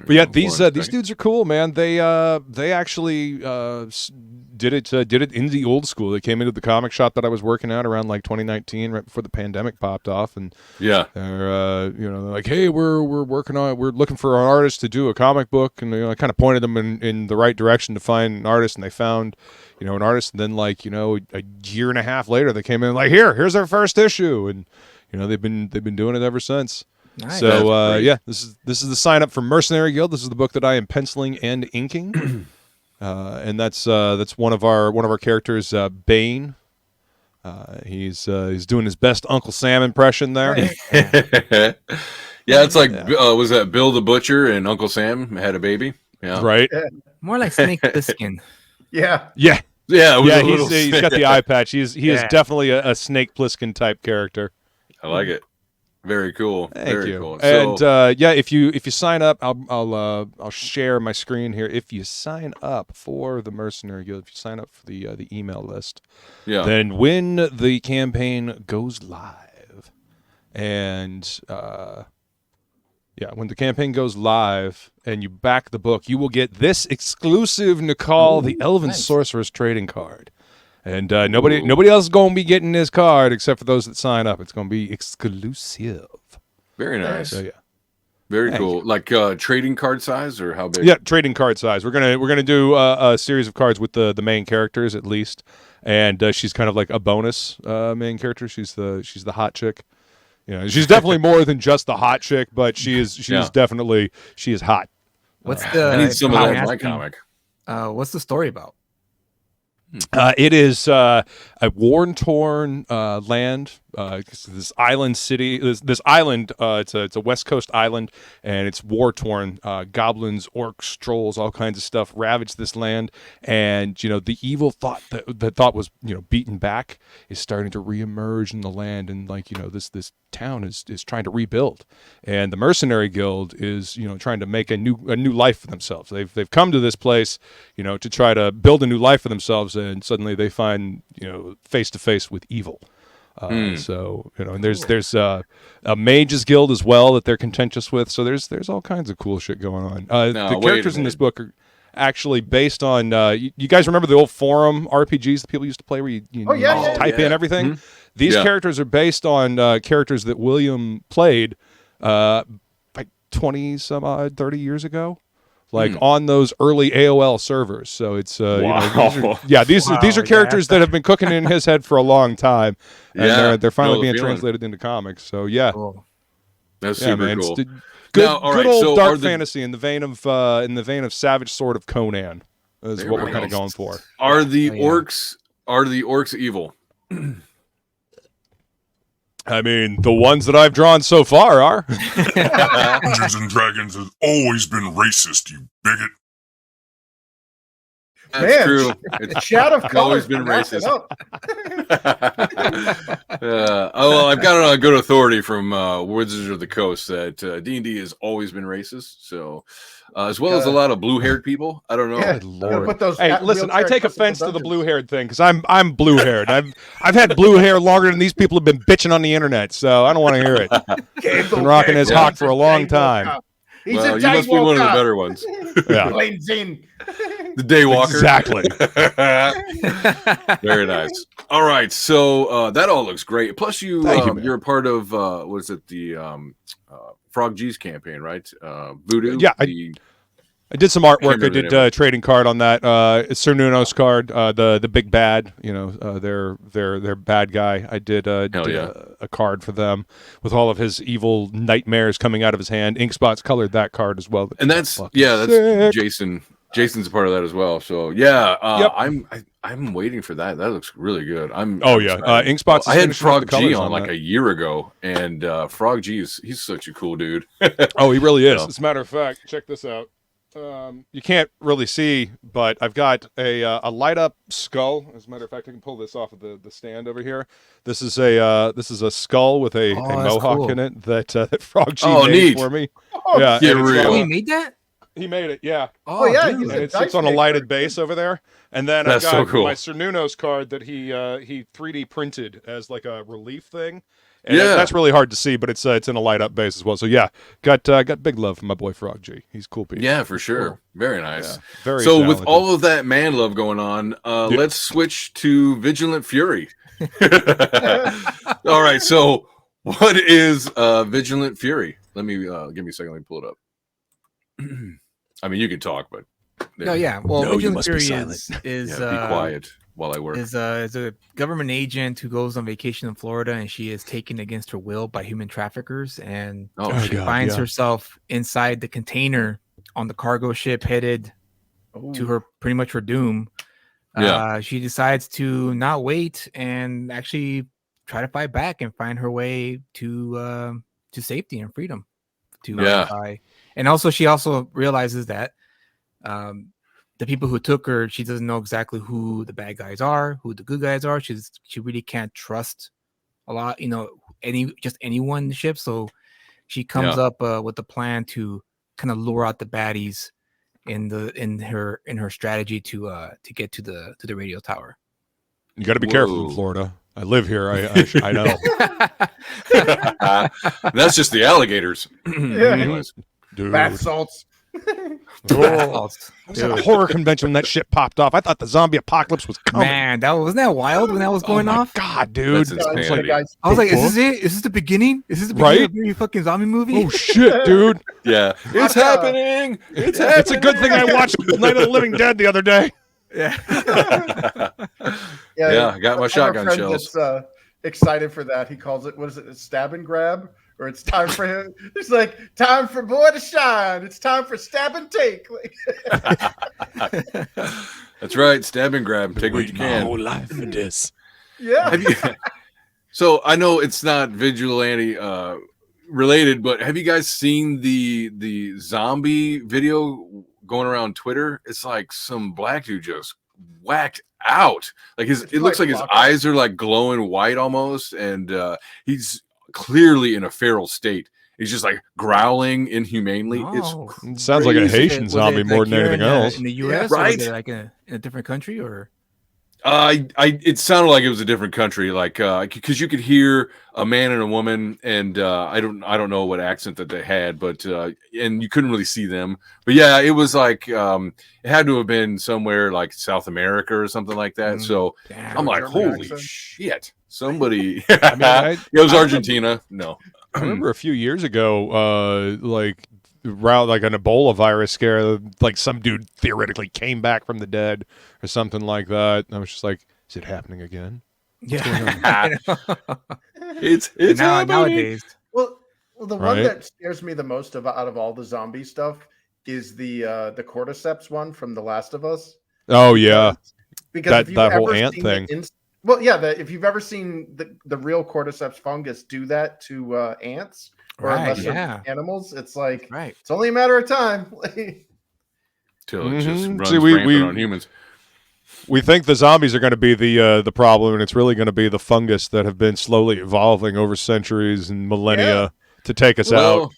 But yeah, these dudes are cool, man. They actually did it in the old school. They came into the comic shop that I was working at around like 2019, right before the pandemic popped off, and yeah, they're they're like, hey, we're looking for an artist to do a comic book, and I kind of pointed them in the right direction to find an artist, and they found an artist, and then like a year and a half later, they came in like, here's our first issue, and they've been doing it ever since. Nice. So yeah, this is the sign up for Mercenary Guild. This is the book that I am penciling and inking, and that's one of our characters, Bane. He's doing his best Uncle Sam impression there. Yeah, it's like was that Bill the Butcher and Uncle Sam had a baby? Yeah, right. Yeah. More like Snake Plissken. Yeah. Yeah. He's got the eye patch. He is definitely a Snake Plissken type character. I like it. Very cool. Thank you. Cool. And if you sign up, I'll share my screen here. If you sign up for the Mercenary Guild, if you sign up for the email list, then when the campaign goes live, and when the campaign goes live and you back the book, you will get this exclusive Nicole, the Elven Sorceress trading card. And nobody else is going to be getting this card except for those that sign up. It's going to be exclusive. Very nice. So, yeah. Very cool. Like trading card size, or how big? Yeah, trading card size. We're gonna do a series of cards with the main characters at least, and she's kind of like a bonus main character. She's the hot chick. She's definitely more than just the hot chick, but she is definitely hot. What's I need some of that in my comic. What's the story about? It is a war-torn land. This island city. This island. It's a West Coast island, and it's war-torn. Goblins, orcs, trolls, all kinds of stuff ravage this land, and the evil thought that thought was beaten back is starting to reemerge in the land, and this town is trying to rebuild, and the Mercenary Guild is trying to make a new life for themselves. They've come to this place to try to build a new life for themselves, and suddenly they find face to face with evil. So and there's a mages guild as well that they're contentious with. So there's all kinds of cool shit going on. The characters in this book are actually based on you guys remember the old forum RPGs that people used to play where you type in everything? Mm-hmm. These characters are based on characters that William played like 20 some odd 30 years ago. Like on those early AOL servers, so it's these are characters that have been cooking in his head for a long time, and they're finally being translated into comics. So that's super cool. Good old dark fantasy in the vein of Savage Sword of Conan is what we're kind of going for. Are the orcs evil? I mean, the ones that I've drawn so far are. Dungeons and Dragons has always been racist, you bigot. That's true. It's Chat of always been racist. I've got it on good authority from Wizards of the Coast that D&D has always been racist. So as well as a lot of blue-haired people. I don't know. Yeah, Lord. put those Hey, listen, I take offense to the dungeons. blue-haired thing because I'm blue-haired. I've had blue hair longer than these people have been bitching on the internet, so I don't want to hear it. Been rocking his hawk for a long time. He's Well, a you must be one of the daywalker. better ones. Yeah. Blends in. The Daywalker. Exactly. Very nice. All right, so that all looks great. Plus, Thank you, man. you're a part of what is it? The Frog G's campaign, right? Voodoo. Yeah, I did some artwork. I did name. trading card on that. Sir Nuno's card, the big bad. You know, their bad guy. I did a card for them with all of his evil nightmares coming out of his hand. Inkspot's colored that card as well. And that's sick. Jason. Jason's a part of that as well. So yeah, Yep. I'm waiting for that. That looks really good. Inkspot's. I had Frog G G on like a year ago, and Frog G he's such a cool dude. Oh, he really is. So. As a matter of fact, check this out. You can't really see, but I've got a light up skull. As a matter of fact, I can pull this off of the stand over here. This is a skull with a mohawk cool. in it that Frog G Oh, made neat. for me. Oh, Yeah, get and it's real. got- Oh, he made that? He made it, yeah. Oh, yeah, dude. he's And a it sits dice on a maker. lighted base over there. And then That's I've so got cool. my Sir Nuno's card that he 3D printed as like a relief thing. And Yeah. that's really hard to see, but it's in a light up base as well. So yeah, got big love for my boy Frog G. He's cool piece. Yeah, for sure. Very nice. Yeah, very So with talented. all of that man love going on, let's switch to Vigilant Fury. All right. So what is Vigilant Fury? Let me give me a second. Let me pull it up. I mean, you can talk, but No, yeah. Well, No, you Vigilant must be Fury silent. is be quiet while I work. is a government agent who goes on vacation in Florida, and she is taken against her will by human traffickers, and Oh, she God, finds yeah. herself inside the container on the cargo ship headed to her pretty much her doom. Yeah. She decides to not wait and actually try to fight back and find her way to safety and freedom. And also she also realizes that the people who took her, she doesn't know exactly who the bad guys are, who the good guys are. She really can't trust a lot, anyone in the ship. So she comes up with a plan to kind of lure out the baddies in her strategy to get to the radio tower. You got to be careful in Florida. I live here. I know. That's just the alligators. Yeah. Anyways. Dude. Bath salts. I was at a horror convention when that shit popped off. I thought the zombie apocalypse was coming. Man, wasn't that wild when that was going off? God, dude. That's I was insanity. like, guys, I was like, is this it? Is this the beginning? Is this the beginning of your fucking zombie movie? Oh shit, dude. Yeah. It's happening. It's happening. It's a good thing I watched Night of the Living Dead the other day. Yeah. Yeah, I got my our shotgun friend shells. gets, excited for that. He calls it, what is it, a stab and grab? Or it's time for him. It's like, time for boy to shine. It's time for stab and take. That's right. Stab and grab. Take what you can. life for this. Yeah. Have you, so I know it's not vigilante related, but have you guys seen the zombie video going around Twitter? It's like some black dude just whacked out. Like it looks like his eyes are like glowing white almost, and he's clearly in a feral state. He's just like growling inhumanely. Oh. It sounds like a Haitian Was zombie it, more like, than here anything in else. in the U.S. right. Or was it like in a different country, or? It sounded like it was a different country, like because you could hear a man and a woman, and I don't know what accent that they had, but and you couldn't really see them. But yeah, it was like it had to have been somewhere like South America or something like that. So Damn. I'm like, German holy accent. shit! Somebody, I it was Argentina. No, I remember a few years ago, like around like an Ebola virus scare, like some dude theoretically came back from the dead or something like that. And I was just like, is it happening again? Yeah. it's Nowadays. Well, the one Right. that scares me the most out of all the zombie stuff is the cordyceps one from The Last of Us. Oh yeah, Because That- if you've that whole ever ant seen thing. if you've ever seen the real cordyceps fungus do that to ants or Right, lesser yeah. animals, it's like Right. it's only a matter of time. till it just Mhm. runs See, we- rampant on humans. we think the zombies are going to be the problem, and it's really going to be the fungus that have been slowly evolving over centuries and millennia to take us out.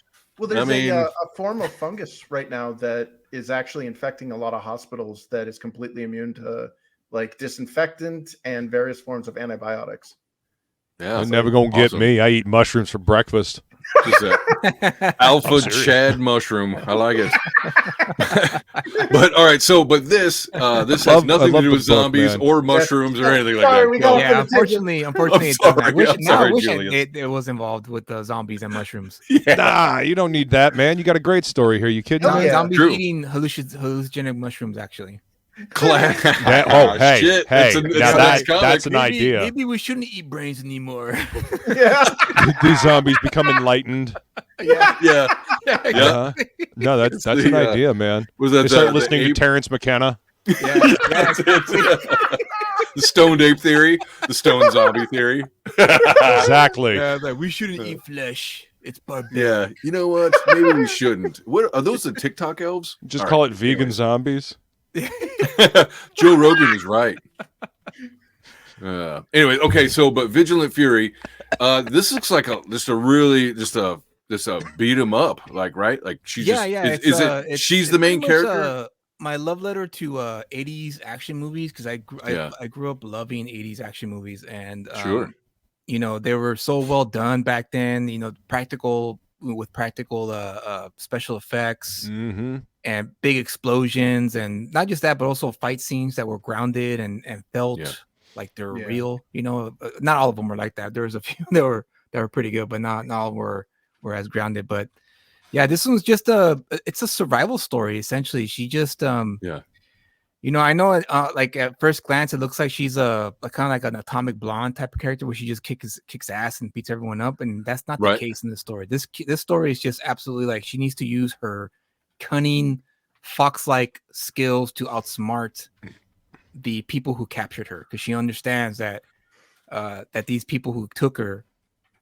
Well, there's a form of fungus right now that is actually infecting a lot of hospitals that is completely immune to like disinfectant and various forms of antibiotics. Yeah, they're never gonna get me. I eat mushrooms for breakfast. Just alpha Chad mushroom. I like it. But all right, so this has nothing to do with zombies or mushrooms or anything like that. Yeah, unfortunately, I wish it was involved with the zombies and mushrooms. Yeah. Nah, you don't need that, man. You got a great story here. You kidding me? Zombies eating hallucinogenic mushrooms, actually. Hey, that's an idea. Maybe we shouldn't eat brains anymore. Yeah, these zombies become enlightened. Yeah. No, that's an idea, man. Was that they start listening to Terrence McKenna? Yeah. The stoned ape theory, the stone zombie theory. Exactly. Yeah, like we shouldn't eat flesh. It's barbaric. Yeah, you know what? Maybe we shouldn't. What are those? The TikTok elves? Just call it vegan zombies. Joe Rogan is right. Anyway, okay. So, but Vigilant Fury, this looks like just a beat 'em up, like right? Like she's she's the main character. My love letter to 80s action movies, because I grew up loving 80s action movies, and sure, you know, they were so well done back then. You know, practical special effects. Mm-hmm. And big explosions, and not just that, but also fight scenes that were grounded and felt like they're real. You know, not all of them were like that. There was a few that were pretty good, but not all were as grounded. But yeah, this one's just it's a survival story essentially. She just you know, I know like at first glance it looks like she's a kind of like an Atomic Blonde type of character where she just kicks ass and beats everyone up, and that's not the case in this story. This story is just absolutely like she needs to use her cunning fox-like skills to outsmart the people who captured her, because she understands that that these people who took her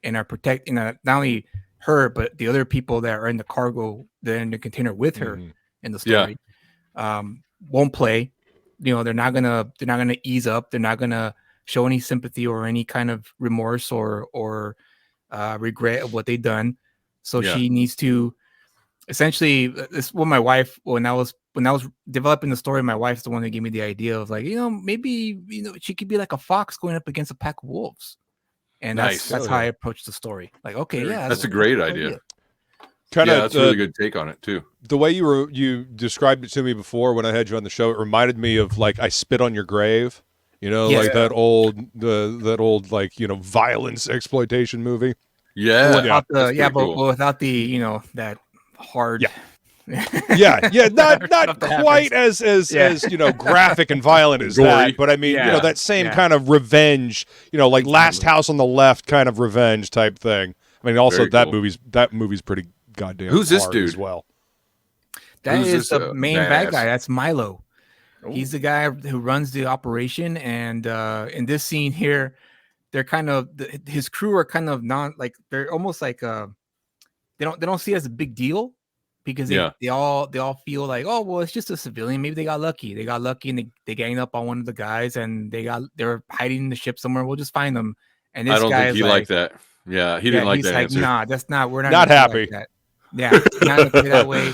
and are protecting not only her but the other people that are in the cargo, that are in the container with her in the story, won't play. You know, they're not gonna ease up. They're not gonna show any sympathy or any kind of remorse or regret of what they've done. So she needs to essentially, this is what my wife, when I was developing the story, my wife's the one that gave me the idea of like, you know, maybe, you know, she could be like a fox going up against a pack of wolves. And that's how I approached the story. Like, okay, that's a great idea. That's a really good take on it too. The way you described it to me before when I had you on the show, it reminded me of like I Spit on Your Grave, you know, like that old like, you know, violence exploitation movie. But without the, you know, that hard not quite as you know, graphic and violent as that, but I mean, you know, that same kind of revenge, you know, like Last House on the Left kind of revenge type thing. I mean, also that movie's pretty goddamn Who's this hard dude as well? That is the main bad guy. That's Milo. He's the guy who runs the operation, and in this scene here, they're kind of his crew are kind of they're almost like they don't see it as a big deal, because they all feel like, oh well, it's just a civilian, maybe they got lucky and they gang up on one of the guys, and they're hiding in the ship somewhere, we'll just find them. And this I don't guy think he liked that. He didn't like that answer. Nah, that's not, we're not happy like that. Yeah, not gonna play that way.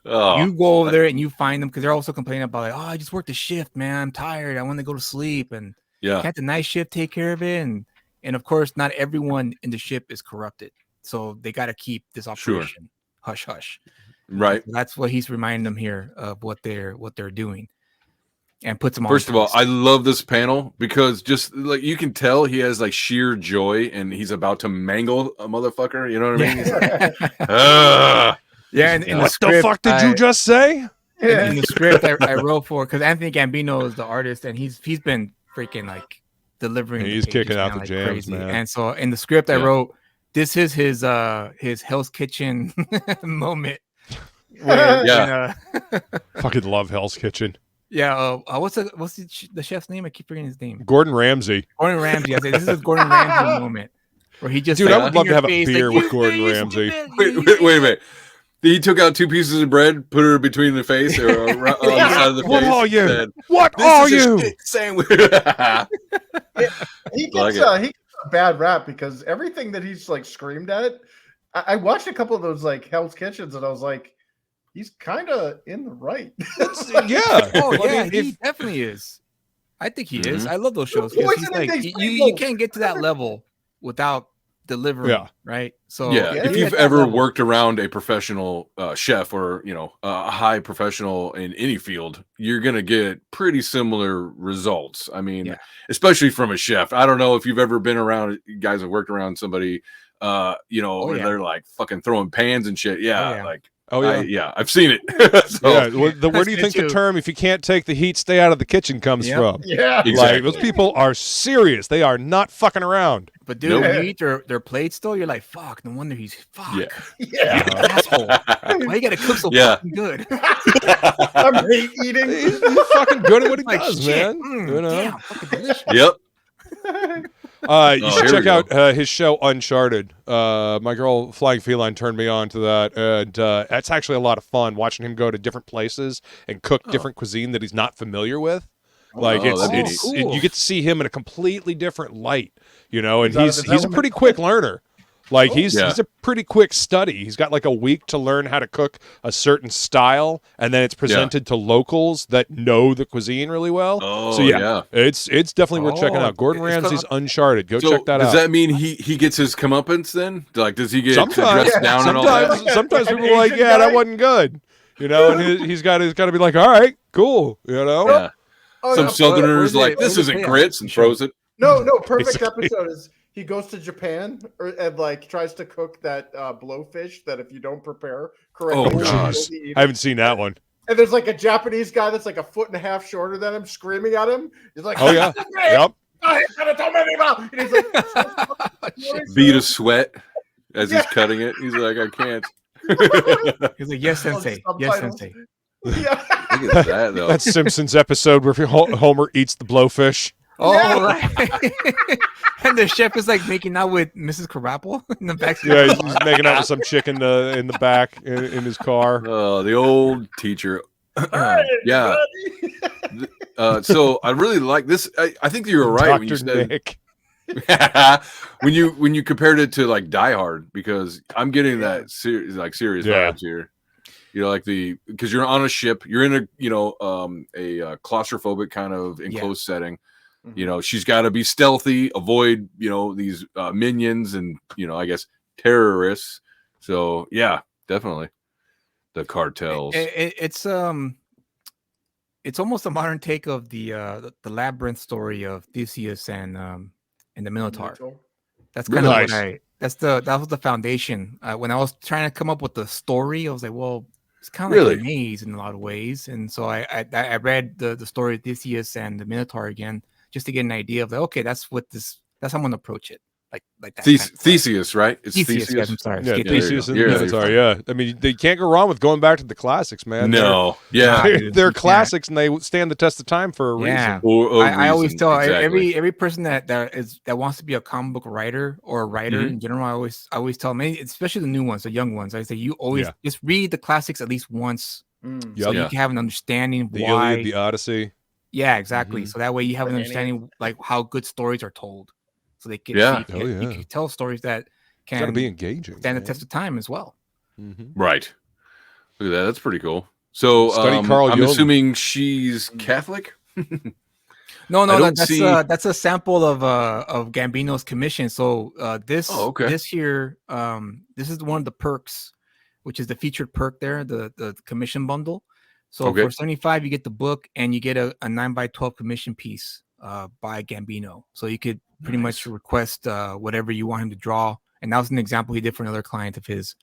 You go over there and you find them, because they're also complaining about like, oh, I just worked a shift, man, I'm tired, I want to go to sleep, and can't the night shift take care of it? And of course, not everyone in the ship is corrupted, so they got to keep this operation hush hush. Right. That's what he's reminding them here of what they're doing, and puts them on. First of all, I love this panel because just like you can tell he has like sheer joy and he's about to mangle a motherfucker. You know what I mean? He's like, and what the fuck did you just say? In the script I wrote for, because Anthony Gambino is the artist, and he's been freaking like delivering. He's kicking out the like jams, crazy. man. And so in the script I wrote, this is his Hell's Kitchen moment. Where, fucking love Hell's Kitchen. Yeah, what's the chef's name? I keep forgetting his name. Gordon Ramsay. Gordon Ramsay. I say this is Gordon Ramsay moment where he just. Dude, I would love to have a beer with Gordon Ramsay. Wait a minute. He took out 2 pieces of bread, put her between the face or on the side of the face. What are you? Said, what are you? Sandwich. He gets a bad rap because everything that he's like screamed at, I watched a couple of those like Hell's Kitchens, and I was like, he's kind of in the right. Yeah. Oh yeah, he definitely is. I think he is. I love those shows. He's like, you can't get to that level without delivering, right? So if you've ever worked around a professional chef or a high professional in any field, you're gonna get pretty similar results. I mean, especially from a chef. I don't know if you've ever been around guys that worked around somebody, where they're like fucking throwing pans and shit. I've seen it. Where do you think the term "if you can't take the heat, stay out of the kitchen" comes from? Yeah, exactly. Like those people are serious. They are not fucking around. But dude, when you eat their plates though, you're like, fuck, no wonder he's asshole. Why you gotta cook so fucking good? I'm hate eating. He's fucking good at what he does, man. Damn, fucking delicious. Yep. You should check out his show Uncharted. My girl Flying Feline turned me on to that, and that's actually a lot of fun watching him go to different places and cook different cuisine that he's not familiar with. Like it's cool. you get to see him in a completely different light, and he's a pretty quick learner. Like he's a pretty quick study. He's got like a week to learn how to cook a certain style, and then it's presented to locals that know the cuisine really well. It's definitely worth checking out. Gordon Ramsay's Uncharted. Go check that out. Does that mean he gets his comeuppance then? Like, does he get dressed down and all that? Sometimes people are like, yeah, that wasn't good, and he's got to be like, all right, cool, Yeah. Some Southerners like, this isn't grits, and throws it. No, perfect episode is he goes to Japan and like tries to cook that blowfish that if you don't prepare correctly, I haven't seen that one. And there's like a Japanese guy that's like a foot and a half shorter than him, screaming at him. He's like, "Oh yeah, yep." And he's like, bead of sweat as he's cutting it. He's like, I can't. He's like, yes, sensei. Yes, sensei. Yeah. Look at that, though. That Simpsons episode where Homer eats the blowfish. Oh, right. And the chef is like making out with Mrs. Krabappel in the back. Yeah, he's making out with some chick in the back in his car. Oh, the old teacher. Yeah. So I really like this. I think you were right when you said Nick. when you compared it to like Die Hard, because I'm getting that serious vibes here. Like because you're on a ship, you're in a a claustrophobic kind of enclosed setting. She's got to be stealthy, avoid these minions and I guess terrorists. So yeah, definitely the cartels. It's almost a modern take of the labyrinth story of Theseus and the Minotaur. That's kind of what that was the foundation. When I was trying to come up with the story, I was like, well, it's kind of like a maze in a lot of ways. And so I read the story of Theseus and the Minotaur again, just to get an idea of like, okay, that's how I'm gonna approach it. Like that. Theseus, right? It's Theseus. Yes, I'm sorry. Yeah, Theseus and the Minotaur. Yeah, I mean, they can't go wrong with going back to the classics, man. No, they're classics and they stand the test of time for a reason. I always tell every person that wants to be a comic book writer or a writer in general. I always tell them, especially the new ones, the young ones. I say you always just read the classics at least once, so you can have an understanding of the why Iliad, the Odyssey. Yeah, exactly. So that way you have an understanding like how good stories are told. So they can, you can tell stories that can be engaging, stand the test of time as well. Right. Look at that. That's pretty cool. So I'm assuming she's Catholic. No, that's a sample of Gambino's commission. So this here, this is one of the perks, which is the featured perk there, the commission bundle. So for 75, you get the book and you get a 9x12 commission piece by Gambino. So you could pretty much request whatever you want him to draw. And that was an example he did for another client of his.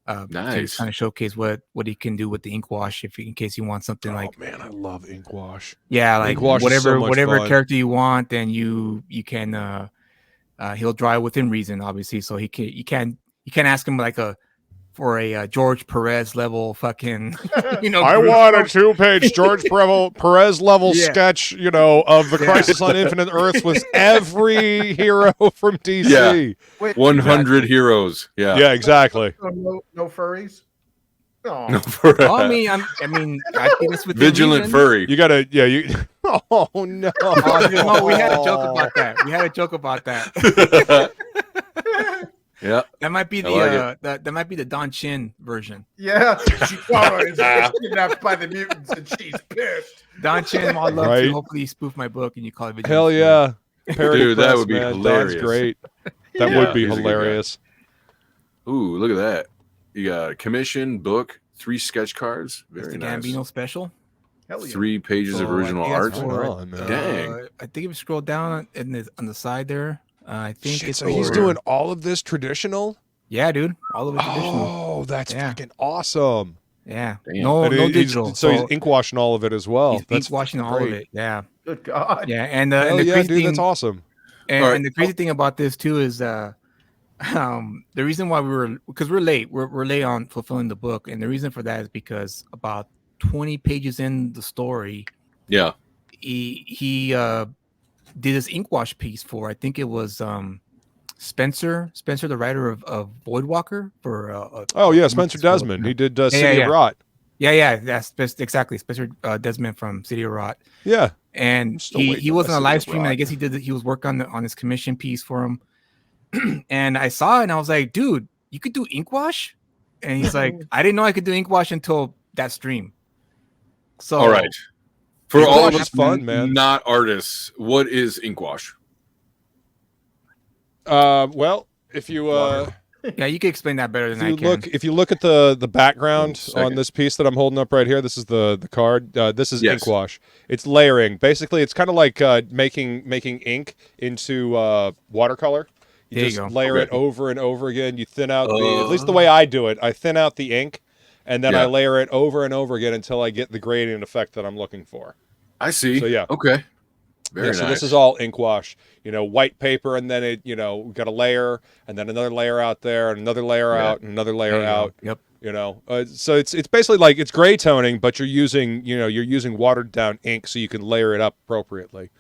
To kind of showcase what he can do with the ink wash in case you want something like. Oh man, I love ink wash. Yeah, like whatever character you want, then you can he'll draw it within reason, obviously. So you can't ask him like for a George Perez level fucking, I want a 2-page George Perez level sketch, of the Crisis on Infinite Earths with every hero from DC. Yeah. Wait, 100 heroes. Yeah. Yeah, exactly. No furries. No furries. I think it's with Vigilant furry. You gotta, Oh no! No, we had a joke about that. Yeah, that might be that might be the Don Chin version. Yeah, she is kidnapped by the mutants, and she's pissed. Don Chin, I'd love to hopefully spoof my book, and you call it video. Hell yeah, parody dude, press, that would be man. hilarious. Don's great. That would be hilarious. Ooh, look at that! You got a commission book, 3 sketch cards, very nice. Gambino special. Hell yeah. 3 pages of original art. Dang. I think if you scroll down on the side there, I think Shit, so he's doing all of this traditional. Yeah, dude, all of it traditional. Oh, that's fucking awesome. Yeah, damn. no digital. So he's ink washing all of it as well. He's ink washing all of it. Yeah. Good God. Yeah, and the yeah, crazy dude, thing, that's awesome. And the crazy thing about this too is the reason why because we're late. We're late on fulfilling the book, and the reason for that is because about 20 pages in the story, he did this ink wash piece for, I think it was Spencer, the writer of Voidwalker for Spencer Desmond. He did City of Rot. Yeah, that's exactly Spencer Desmond from City of Rot. Yeah, and he was on a live stream, and I guess he was working on his commission piece for him. And I saw it, and I was like, dude, you could do ink wash? And he's like, I didn't know I could do ink wash until that stream. So all right, for all of us fun, man, not artists, what is ink wash? Well, if you yeah, you can explain that better than I can. If you look at the background on this piece that I'm holding up right here, this is the card. This is ink wash. It's layering. Basically, it's kind of like making ink into watercolor. You just layer it over and over again. You thin out at least the way I do it. I thin out the ink, and then I layer it over and over again until I get the gradient effect that I'm looking for. I see. So yeah. Okay. Very nice. So this is all ink wash. White paper, and then we got a layer, and then another layer out there, and another layer out, and another layer out. Yep. So it's basically like it's gray toning, but you're using watered down ink so you can layer it up appropriately.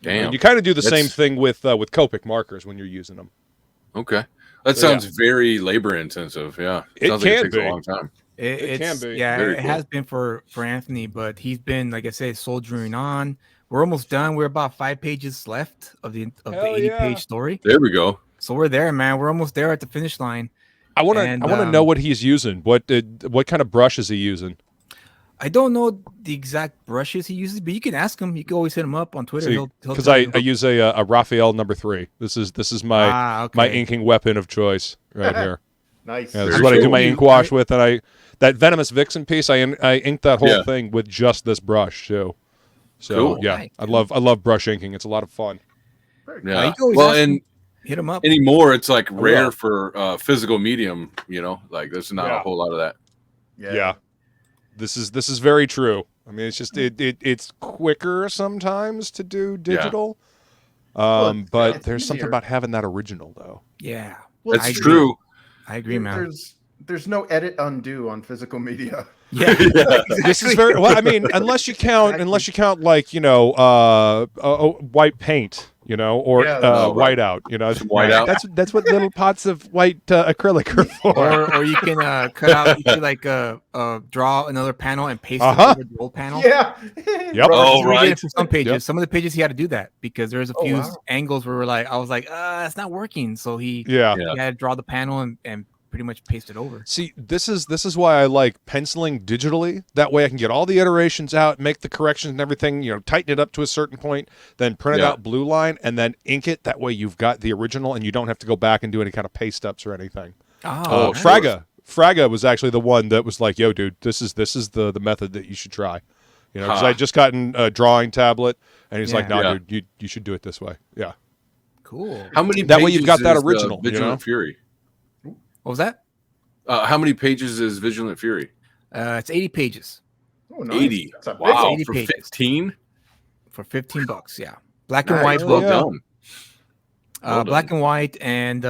Damn. And you kind of do the same thing with Copic markers when you're using them. Okay. That sounds very labor intensive. Yeah. It sounds can like it takes be. a long time. It can be. Yeah, Very it cool. has been for Anthony, but he's been, like I said, soldiering on. We're almost done. We're about 5 pages left of the 80-page story. There we go. So we're there, man. We're almost there at the finish line. I want to know what he's using. What kind of brush is he using? I don't know the exact brushes he uses, but you can ask him. You can always hit him up on Twitter. Because I use a Raphael number 3. This is my my inking weapon of choice right here. Nice. Yeah, this is what I do my ink wash with, and that Venomous Vixen piece, I inked that whole thing with just this brush too. So cool. I love brush inking. It's a lot of fun. Yeah. Well, and hit him up. Anymore, it's like rare for physical medium. Like there's not a whole lot of that. Yeah. This is very true. I mean, it's just it's quicker sometimes to do digital. But there's something about having that original though. Yeah. Well, that's true. I agree, man. There's no edit undo on physical media. Yeah. This is very well. I mean, unless you count like white paint, or white out. White out. That's what little pots of white acrylic are for. Or you can cut out. You can draw another panel and paste it over the old panel. Yeah. Yep. Oh, right. For some pages, some of the pages he had to do that because there's a few angles where I was like, it's not working. So he had to draw the panel and pretty much paste it over. See, this is why I like penciling digitally. That way I can get all the iterations out, make the corrections and everything, tighten it up to a certain point, then print it out blue line and then ink it. That way you've got the original and you don't have to go back and do any kind of paste ups or anything. Fraga was actually the one that was like, yo, dude, this is the method that you should try. Because I just gotten a drawing tablet and he's like, no, dude, you should do it this way. Yeah. Cool. How many that way you've got that is, original. Vigilant Fury? What was that? How many pages is Vigilant Fury? It's 80 pages. Oh, nice. 80. That's Wow, 80 for pages. 15? For $15, yeah. Black and white Well book. done. Black and white, and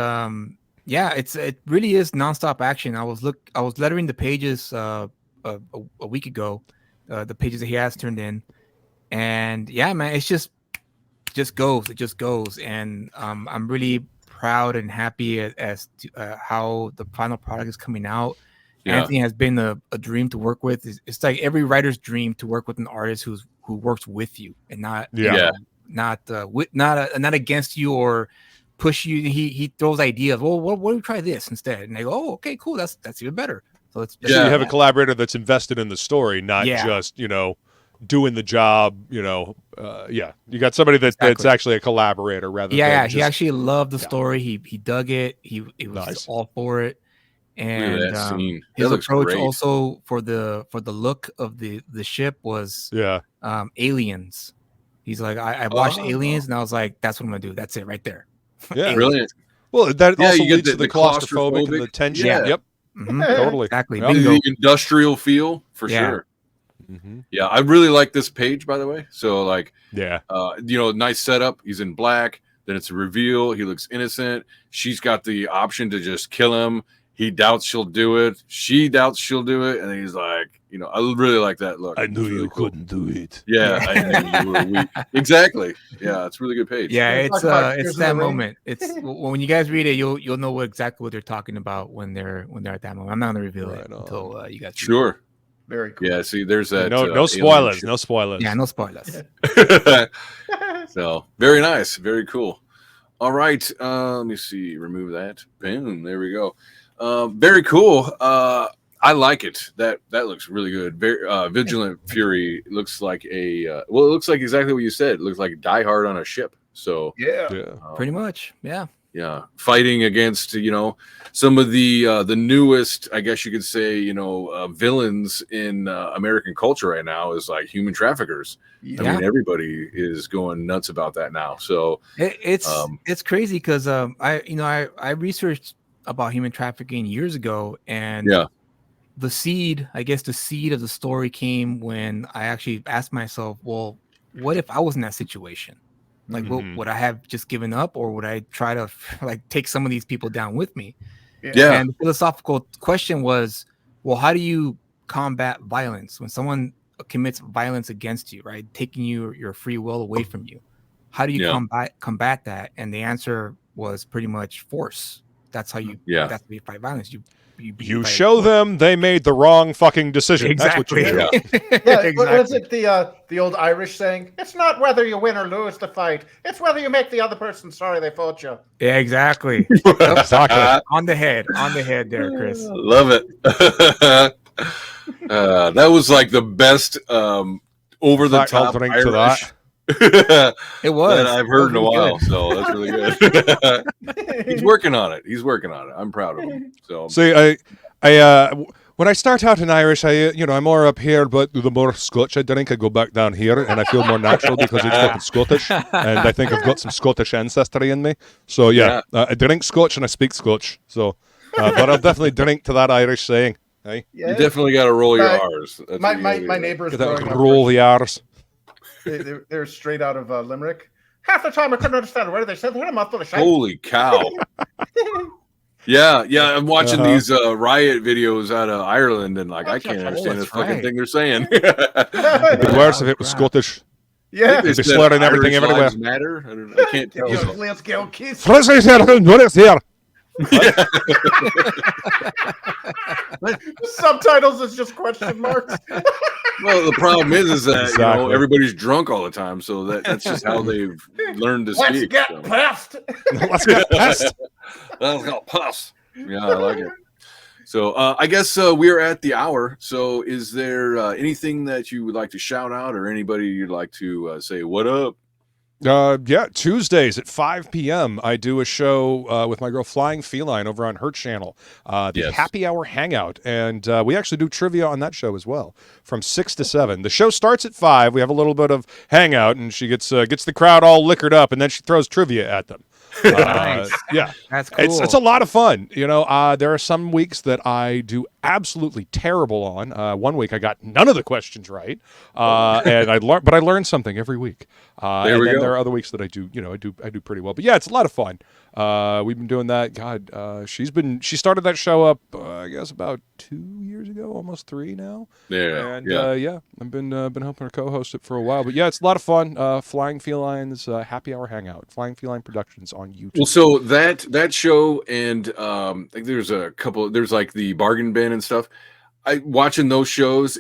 it really is nonstop action. I was lettering the pages a week ago, the pages that he has turned in, and man, it just goes, and I'm really proud and happy as to how the final product is coming out. Anthony has been a dream to work with. It's like every writer's dream to work with an artist who works with you and not not against you or push you. He throws ideas. Well, what do we try this instead? And they go, oh, okay, cool. That's even better. So it's you have a collaborator that's invested in the story, not just doing the job. You got somebody that's actually a collaborator rather. than he actually loved the story. He dug it. He was all for it. And his approach also for the look of the ship was Aliens. He's like, I watched Aliens and I was like, that's what I'm gonna do. That's it right there. Yeah, brilliant. Well, that also leads to the claustrophobic and the tension. Yeah. Yep. Mm-hmm. Totally. Exactly. The industrial feel for sure. Mm-hmm. Yeah, I really like this page, by the way. So nice setup. He's in black. Then it's a reveal. He looks innocent. She's got the option to just kill him. He doubts she'll do it. She doubts she'll do it. And he's like, I really like that look. I knew you couldn't do it. Yeah, I knew you were weak. Exactly. Yeah, it's a really good page. Yeah, it's that moment. It's when you guys read it, you'll know exactly what they're talking about when they're at that moment. I'm not gonna reveal it until you guys. Sure. Very cool. Yeah. See, there's that. No spoilers. No spoilers. Yeah, no spoilers. So very nice. Very cool. All right. Let me see. Remove that. Boom. There we go. Very cool. I like it. That looks really good. Very Vigilant Fury looks like it looks like exactly what you said. It looks like Die Hard on a ship. So pretty much. Yeah, fighting against some of the newest, I guess you could say, villains in American culture right now is like human traffickers. I mean, everybody is going nuts about that now. So it's crazy because I researched about human trafficking years ago, and the seed of the story came when I actually asked myself, well, what if I was in that situation? Like, would I have just given up, or would I try to take some of these people down with me? Yeah. And the philosophical question was, well, how do you combat violence when someone commits violence against you, right? Taking your free will away from you. How do you combat that? And the answer was pretty much force. That's how you fight violence. You show them they made the wrong fucking decision. Exactly. That's what you do. Exactly. What is it? The old Irish saying? It's not whether you win or lose the fight. It's whether you make the other person sorry they fought you. Yeah, exactly. Exactly. On the head there, Chris. Love it. That was like the best over the top Irish. It was that I've heard in a while, so that's really good. He's working on it. I'm proud of him. So see, I when I start out in Irish, I'm more up here, but the more Scotch I drink, I go back down here, and I feel more natural because it's fucking Scottish, and I think I've got some Scottish ancestry in me. So I drink Scotch and I speak Scotch. So, but I'll definitely drink to that Irish saying. Hey, you definitely got to roll your R's. My neighbors roll the R's. They're straight out of Limerick. Half the time I couldn't understand what they said. They're a mouthful of shit. Holy cow! Yeah. I'm watching these riot videos out of Ireland, and I can't understand this fucking thing they're saying. It'd be worse if it was Scottish. Yeah, they'd be slurring everything everywhere. Matter? I can't tell. Let's go, kids. The subtitles is just question marks. Well, the problem is that everybody's drunk all the time, so that's just how they've learned to speak. Let's get pissed. Let's get pissed. Let's get pissed. Yeah, I like it. So I guess we're at the hour. So is there anything that you would like to shout out, or anybody you'd like to say what up? Tuesdays at 5 p.m. I do a show with my girl Flying Feline over on her channel, the Happy Hour Hangout, and we actually do trivia on that show as well from 6 to 7. The show starts at 5. We have a little bit of hangout, and she gets the crowd all liquored up, and then she throws trivia at them. Nice. Yeah, that's cool. It's a lot of fun. There are some weeks that I do absolutely terrible on. One week I got none of the questions right, and I learned something every week. There we go. There are other weeks that I do pretty well. But yeah, it's a lot of fun. We've been doing that. God, she started that show up, I guess about 2 years ago, almost 3 now. Yeah, and I've been helping her co-host it for a while. But yeah, it's a lot of fun. Flying Feline's Happy Hour Hangout, Flying Feline Productions on YouTube. Well, so that show, and there's a couple. There's like the Bargain Bin and stuff. Watching those shows,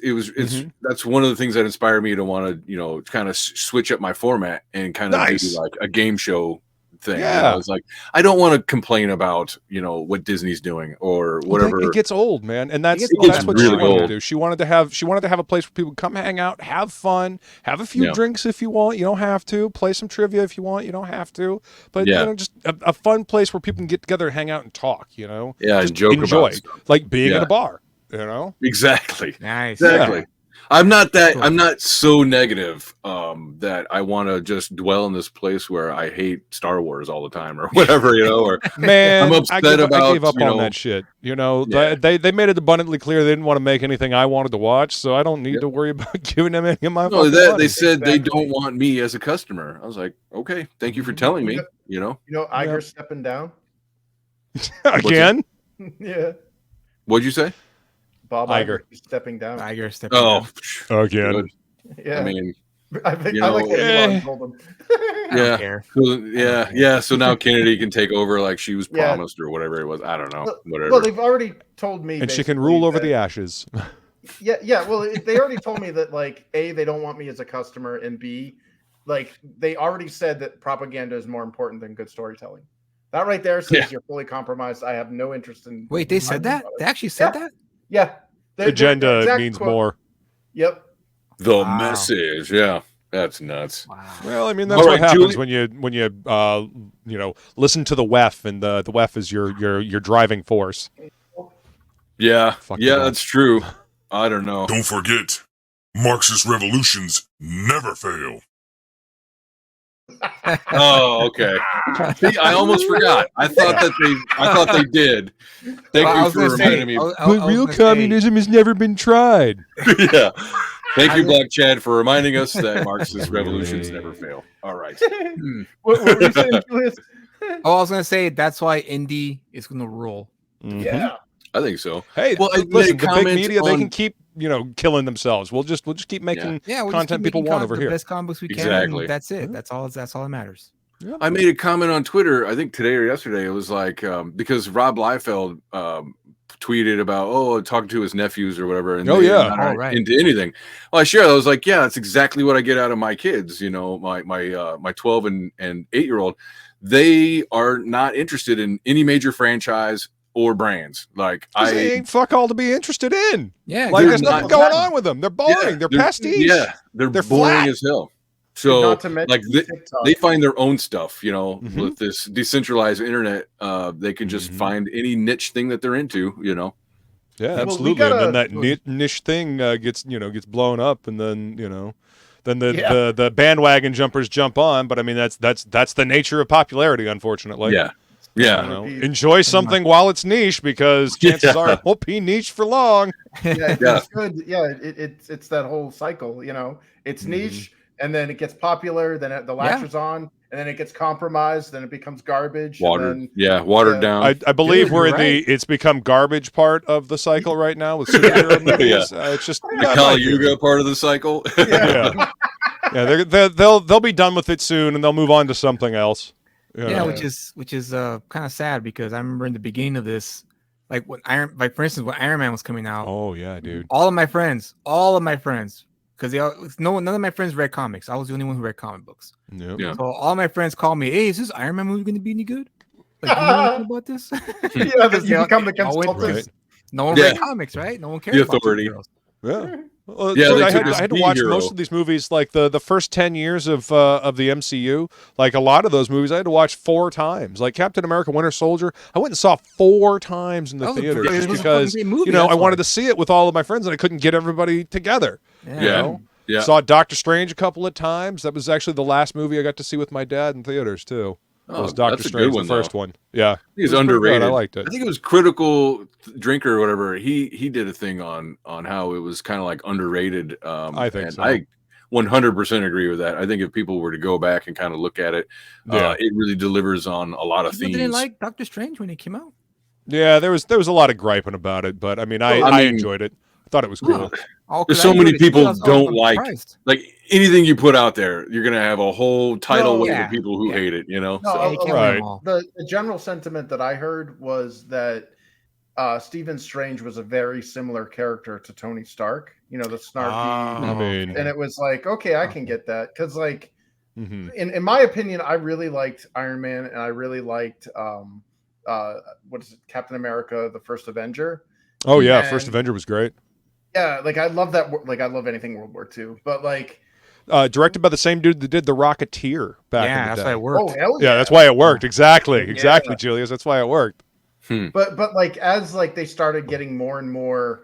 that's one of the things that inspired me to want to kind of switch up my format and kind of do like a game show thing. Yeah. You know? It's like, I don't want to complain about, you know, what Disney's doing or whatever. It gets old, man, and that's what really she wanted old. to do. She wanted to have a place where people can come hang out, have fun, have a few drinks if you want. You don't have to play some trivia if you want. You don't have to, but you know, just a fun place where people can get together and hang out and talk. You know, and joke enjoy, about stuff. like being in a bar. You know, exactly. Nice. Exactly. Yeah. I'm not that. I'm not so negative that I want to just dwell in this place where I hate Star Wars all the time or whatever, you know. Or man, I'm upset I about. gave up on that shit. You know, they made it abundantly clear they didn't want to make anything I wanted to watch, so I don't need to worry about giving them any of my. No, they said they don't want me as a customer. I was like, okay, thank you for telling me. You know, Iger stepping down again. Yeah. What'd you say? Bob Iger stepping down. Iger stepping down. Again. Good. Yeah. I mean, I think I like what Elon told him. Yeah. So now Kennedy can take over like she was promised or whatever it was. I don't know. Whatever. Well, they've already told me, and she can rule over the ashes. Yeah. Well, they already told me that like A, they don't want me as a customer, and B, like they already said that propaganda is more important than good storytelling. That right there says you're fully compromised. I have no interest in. Wait, they said that? They actually said that? Yeah. Agenda means more. Yep. The message. Yeah. That's nuts. Wow. Well, I mean, that's what happens when you listen to the WEF, and the WEF is your driving force. Yeah. That's true. I don't know. Don't forget, Marxist revolutions never fail. Oh, okay. See, I almost forgot. I thought they did. Thank you for reminding me. But real communism has never been tried. Yeah. Thank you, Black Chad, for reminding us that Marxist revolutions never fail. All right. What were you saying, Julius? I was gonna say that's why indie is gonna rule. Mm-hmm. Yeah, I think so. Hey, well, listen, the big media they can keep killing themselves. We'll just keep making content people want over here. The best comic books we can. Exactly. That's it. That's all that matters. Yeah. I made a comment on Twitter, I think today or yesterday. It was like because Rob Liefeld tweeted about talking to his nephews or whatever, and right. into anything. Well, I shared. I was like, yeah, that's exactly what I get out of my kids. You know, my 12 and 8-year-old. They are not interested in any major franchise or brands. Like they ain't fuck all to be interested in. Yeah, like there's nothing going on with them. They're boring. They're pastiche. Yeah, they're boring flat as hell. So not to mention like they find their own stuff. Mm-hmm. With this decentralized internet, they can just find any niche thing that they're into. Yeah, absolutely. And then that niche thing gets blown up, and then then the bandwagon jumpers jump on. But I mean that's the nature of popularity, unfortunately. Yeah. Enjoy something while it's niche, because chances are it won't be niche for long. It's good. Yeah, it's that whole cycle. It's niche, and then it gets popular, then the latcher's on, and then it gets compromised, then it becomes garbage. Watered down. I believe we're in the it's become garbage part of the cycle right now with superhero movies. It's just the Kali Yuga part of the cycle. They'll be done with it soon, and they'll move on to something else. Which is kind of sad, because I remember in the beginning of this, like for instance, when Iron Man was coming out. Oh yeah, dude. All of my friends, because none of my friends read comics. I was the only one who read comic books. Yep. Yeah. So all my friends called me, "Hey, is this Iron Man movie going to be any good? Like, you know anything about this?" You become the consultant. Right. No one read comics, right? No one cares. The about authority. Yeah. They I had to watch most of these movies, like the first 10 years of the MCU. Like a lot of those movies, I had to watch 4 times. Like Captain America: Winter Soldier, I went and saw 4 times in the theater just because I wanted to see it with all of my friends, and I couldn't get everybody together. Yeah. Saw Doctor Strange a couple of times. That was actually the last movie I got to see with my dad in theaters too. It was Doctor Strange, the first one. Yeah, he's underrated. I liked it. I think it was Critical Drinker or whatever. He did a thing on how it was kind of like underrated. I think so. I 100% agree with that. I think if people were to go back and kind of look at it, it really delivers on a lot of themes. You didn't like Doctor Strange when it came out? Yeah, there was a lot of griping about it, but I mean, I enjoyed it. I thought it was cool. There's so many people don't like anything you put out there. You're gonna have a whole tidal wave of people who hate it. The general sentiment that I heard was that Stephen Strange was a very similar character to Tony Stark. The snarky, and it was like, okay, I can get that, because Mm-hmm. In my opinion, I really liked Iron Man, and I really liked what is it, Captain America: The First Avenger. Oh yeah, First Avenger was great. Yeah, like I love that. Like I love anything World War II, but like directed by the same dude that did The Rocketeer back in the day. That's why it worked. Oh hell yeah, yeah, that's why it worked. Exactly, Julius. That's why it worked. But like as like they started getting more and more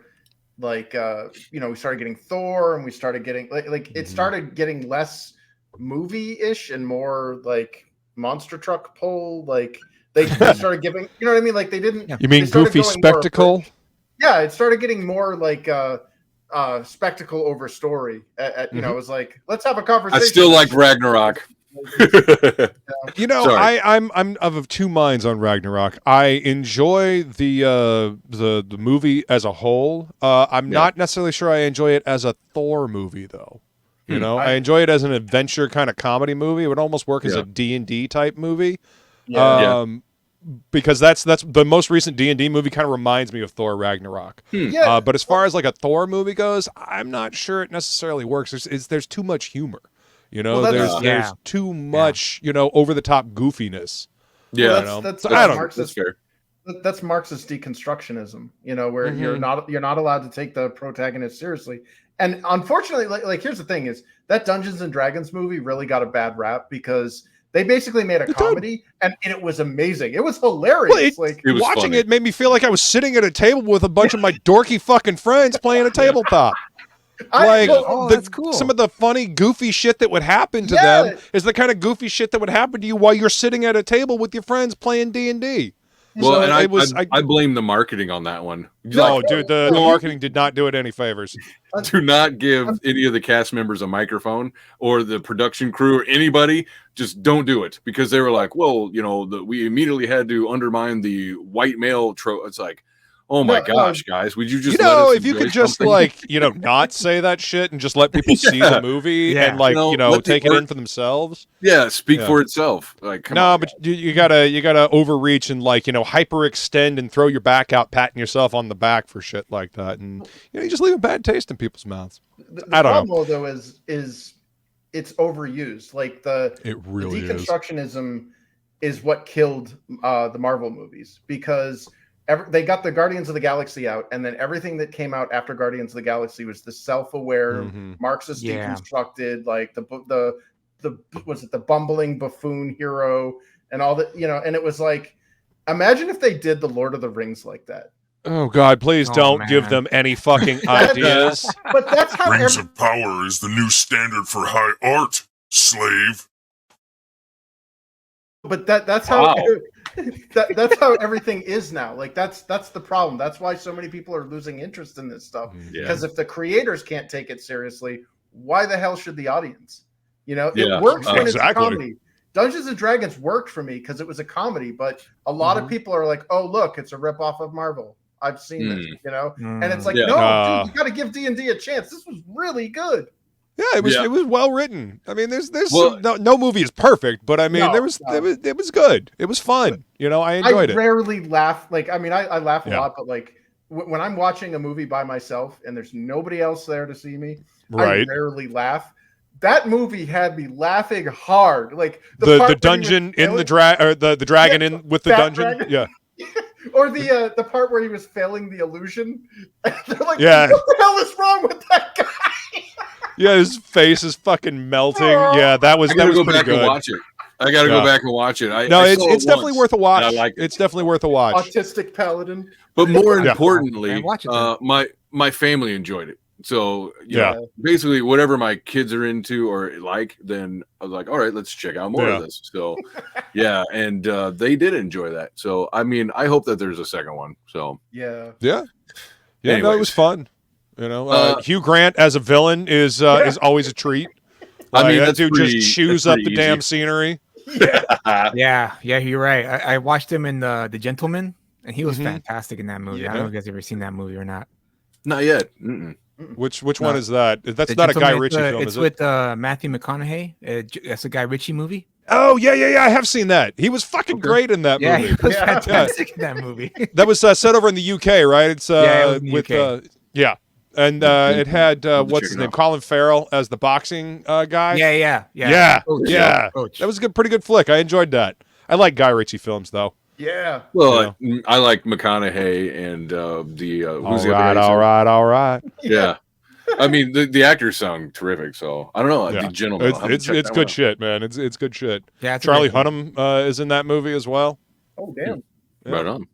like we started getting Thor, and we started getting like it started getting less movie-ish and more like monster truck pull. Like they started giving, you know what I mean? Like they didn't. You mean goofy spectacle? Yeah, it started getting more like spectacle over story. You know, it was like, let's have a conversation. I still like Ragnarok. You know, I'm of two minds on Ragnarok. I enjoy the movie as a whole. I'm not necessarily sure I enjoy it as a Thor movie though. You know, I enjoy it as an adventure kind of comedy movie. It would almost work as a D&D type movie. Because that's the most recent D&D movie kind of reminds me of Thor Ragnarok. But as far as like a Thor movie goes, I'm not sure it necessarily works. There's too much humor. You know, there's too much, over the top goofiness. Yeah, well, that's fair. That's Marxist deconstructionism, where you're not allowed to take the protagonist seriously. And unfortunately, like here's the thing is that Dungeons and Dragons movie really got a bad rap because they basically made a comedy and it was amazing. It was hilarious. Well, watching it made me feel like I was sitting at a table with a bunch of my dorky fucking friends playing a tabletop. That's cool. Some of the funny, goofy shit that would happen to them is the kind of goofy shit that would happen to you while you're sitting at a table with your friends playing D&D. Well, so and I blame the marketing on that one. No, dude, the marketing did not do it any favors. Do not give any of the cast members a microphone or the production crew or anybody. Just don't do it because they were like, well, we immediately had to undermine the white male trope. It's like, oh my gosh, guys, would you just if you could just not say that shit and just let people see the movie and take it in for themselves. Yeah, speak for itself. Like, come on, but you gotta overreach and hyperextend and throw your back out, patting yourself on the back for shit like that, and you just leave a bad taste in people's mouths. I don't know. Though is it's overused. Like the deconstructionism is what killed the Marvel movies because. They got the Guardians of the Galaxy out, and then everything that came out after Guardians of the Galaxy was the self-aware, Marxist deconstructed, like the bumbling buffoon hero and all that, and it was like, imagine if they did the Lord of the Rings like that. Oh God, please don't give them any fucking ideas. But that's how Rings of Power is the new standard for high art, slave. But that's how that's how everything is now. Like that's the problem. That's why so many people are losing interest in this stuff. Because if the creators can't take it seriously, why the hell should the audience? It works when it's a comedy. Dungeons and Dragons worked for me because it was a comedy, but a lot of people are like, "Oh, look, it's a ripoff of Marvel. I've seen it," and it's like, no, dude, you got to give D&D a chance. This was really good. Yeah, it was well written. I mean, there's no movie is perfect, but I mean, it was good. It was fun. I enjoyed it. I rarely laugh. I laugh a lot, but when I'm watching a movie by myself and there's nobody else there to see me, I rarely laugh. That movie had me laughing hard. Like the dungeon in the the dragon in with the dungeon. Dragon. Yeah. Or the part where he was failing the illusion. They're like, what the hell is wrong with that guy? Yeah, his face is fucking melting. Yeah, that was pretty good. And watch it. I gotta go back and watch it. It's definitely worth a watch. I like it. It's definitely worth a watch. Autistic paladin. But more importantly, my family enjoyed it. So basically whatever my kids are into or like, then I was like, all right, let's check out more of this. So and they did enjoy that. So I mean, I hope that there's a second one. So yeah. No, it was fun. Hugh Grant as a villain is always a treat. I mean, that dude just chews up the damn scenery. Yeah, you're right. I watched him in The Gentleman, and he was fantastic in that movie. I don't know if you guys ever seen that movie or not. Not yet. Which one is that? That's not a Guy Ritchie film, is it? It's with Matthew McConaughey. That's a Guy Ritchie movie. Oh, yeah. I have seen that. He was fucking great in that movie. Yeah, he was fantastic in that movie. That was set over in the UK, right? It's it was in the with UK. And it had what's his name, Colin Farrell as the boxing guy. Yeah. Coach. That was a pretty good flick. I enjoyed that. I like Guy Ritchie films though. Yeah. Well, I like McConaughey and who's the other guy? All right. Yeah. I mean, the actors sound terrific, so I don't know. The gentleman, it's good shit, man. It's good shit. Yeah, Charlie Hunnam is in that movie as well. Oh damn! Yeah. Right on.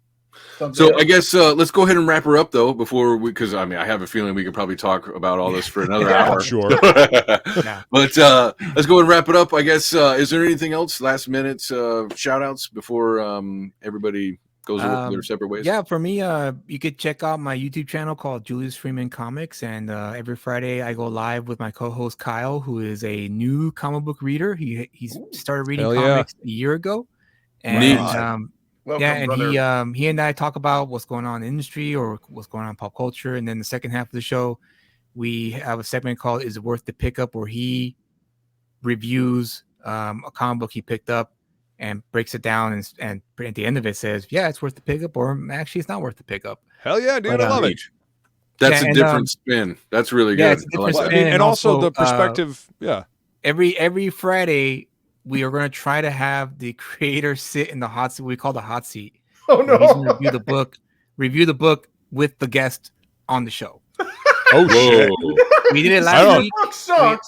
So I guess let's go ahead and wrap her up though before because I mean I have a feeling we could probably talk about all this for another hour. Sure. But let's go and wrap it up. I guess is there anything else? Last minute shout outs before everybody goes their separate ways. Yeah, for me, you could check out my YouTube channel called Julius Freeman Comics, and every Friday I go live with my co-host Kyle, who is a new comic book reader. He's started reading comics a year ago, and welcome, he and I talk about what's going on in the industry or what's going on in pop culture, and then the second half of the show, we have a segment called "Is It Worth the Pickup?" where he reviews a comic book he picked up and breaks it down and at the end of it says, yeah, it's worth the pickup, or actually it's not worth the pickup. Hell yeah, dude, I love it. That's a different spin. That's really good. It's a different spin. And also the perspective, Every Friday, we are going to try to have the creator sit in the hot seat. We call the hot seat. Oh no! He's going to review the book with the guest on the show. Oh shit! We did it last week.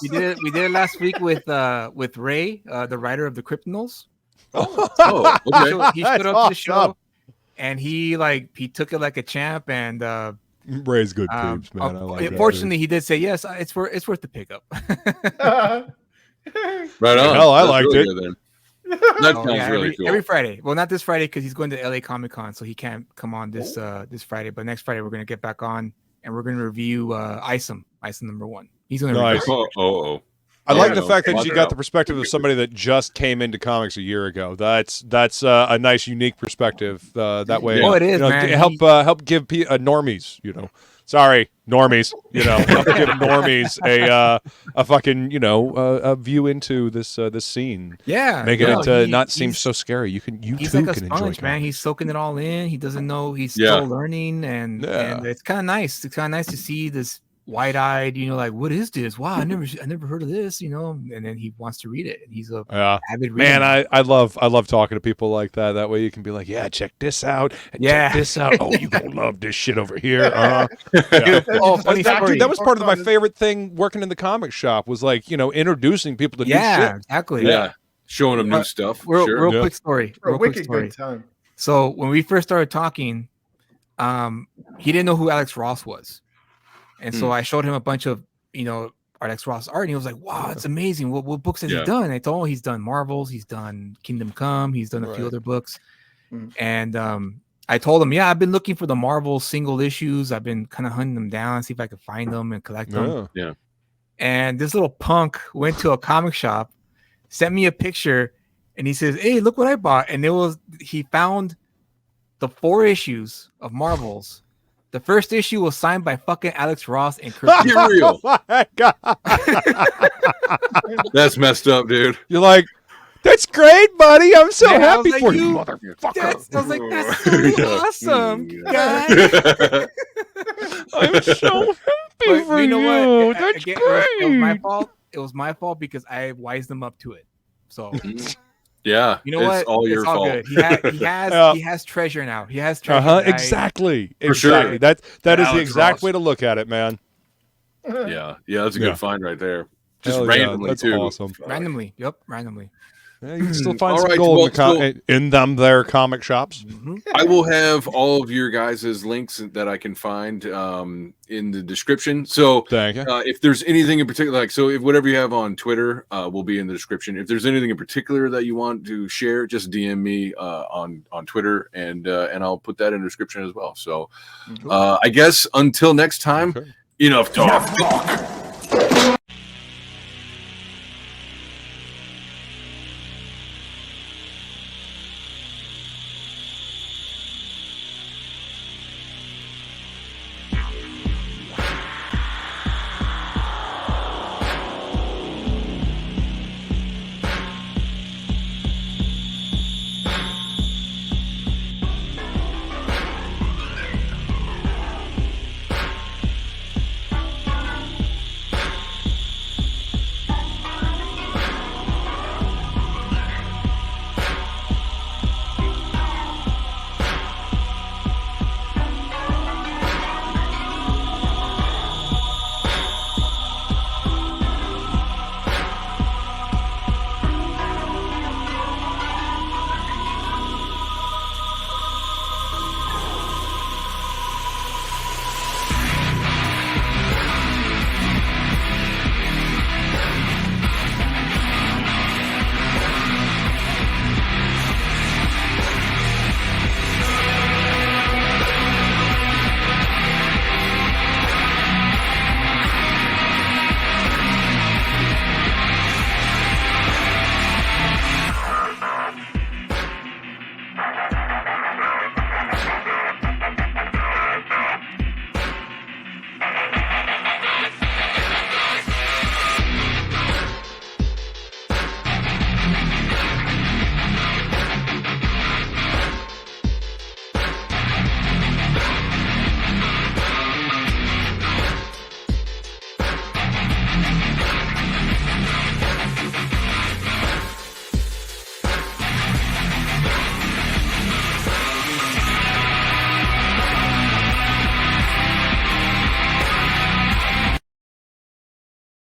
We did it last week with Ray, the writer of the Cryptonals. Okay. He stood up to the show, and he took it like a champ. And Ray's good peeps, man. I like unfortunately, he did say yes. It's worth the pickup. Right on. Hell, I liked it. That sounds really cool. Every Friday. Well, not this Friday because he's going to LA Comic Con, so he can't come on this Friday. But next Friday, we're going to get back on, and we're going to review Isom #1. He's going to review. I like the fact that you got the perspective of somebody that just came into comics a year ago. That's a nice, unique perspective. That way, it is, man. Help give normies, sorry, normies, help give normies a fucking a view into this scene. Yeah, make it not seem so scary. You he's too like can a sponge, enjoy. Man, he's soaking it all in. He doesn't know he's still learning, and it's kind of nice. It's kind of nice to see this wide-eyed, like, what is this? Wow, I never heard of this, and then he wants to read it, and he's a avid reader. Man, I love talking to people like that. That way you can be like, yeah, check this out, check this out. Oh, you gonna love this shit over here. Funny story. Dude, that was part of my favorite thing working in the comic shop was introducing people to new shit. Exactly. Yeah, showing them new stuff. Real quick story. Good time. So when we first started talking, he didn't know who Alex Ross was. And so I showed him a bunch of, Alex Ross art, and he was like, wow, it's amazing. What books has he done? And I told him he's done Marvels, he's done Kingdom Come, he's done a few other books. And I told him, I've been looking for the Marvel single issues. I've been kind of hunting them down, see if I could find them and collect them. Yeah. And this little punk went to a comic shop, sent me a picture, and he says, hey, look what I bought. And he found the 4 issues of Marvels. The first issue was signed by fucking Alex Ross and Kurt. You're real. Oh my God. That's messed up, dude. You're like, that's great, buddy. I'm so happy for you, motherfucker. I was like, that's so awesome, guys. I'm so happy for you. Know what? That's great. It was my fault. It was my fault because I wised them up to it. So. Yeah, you know what? All your fault. Good. He has treasure now. He has treasure. Exactly. For sure. That is the exact way to look at it, man. Yeah, that's a good find right there. Just Hell randomly that's too. Awesome. Randomly. Yep. Randomly. Yeah, you can still find some gold in them there comic shops. I will have all of your guys' links that I can find in the description. So if there's anything in particular, if whatever you have on Twitter will be in the description. If there's anything in particular that you want to share, just DM me on Twitter and I'll put that in the description as well. So I guess until next time, enough talk.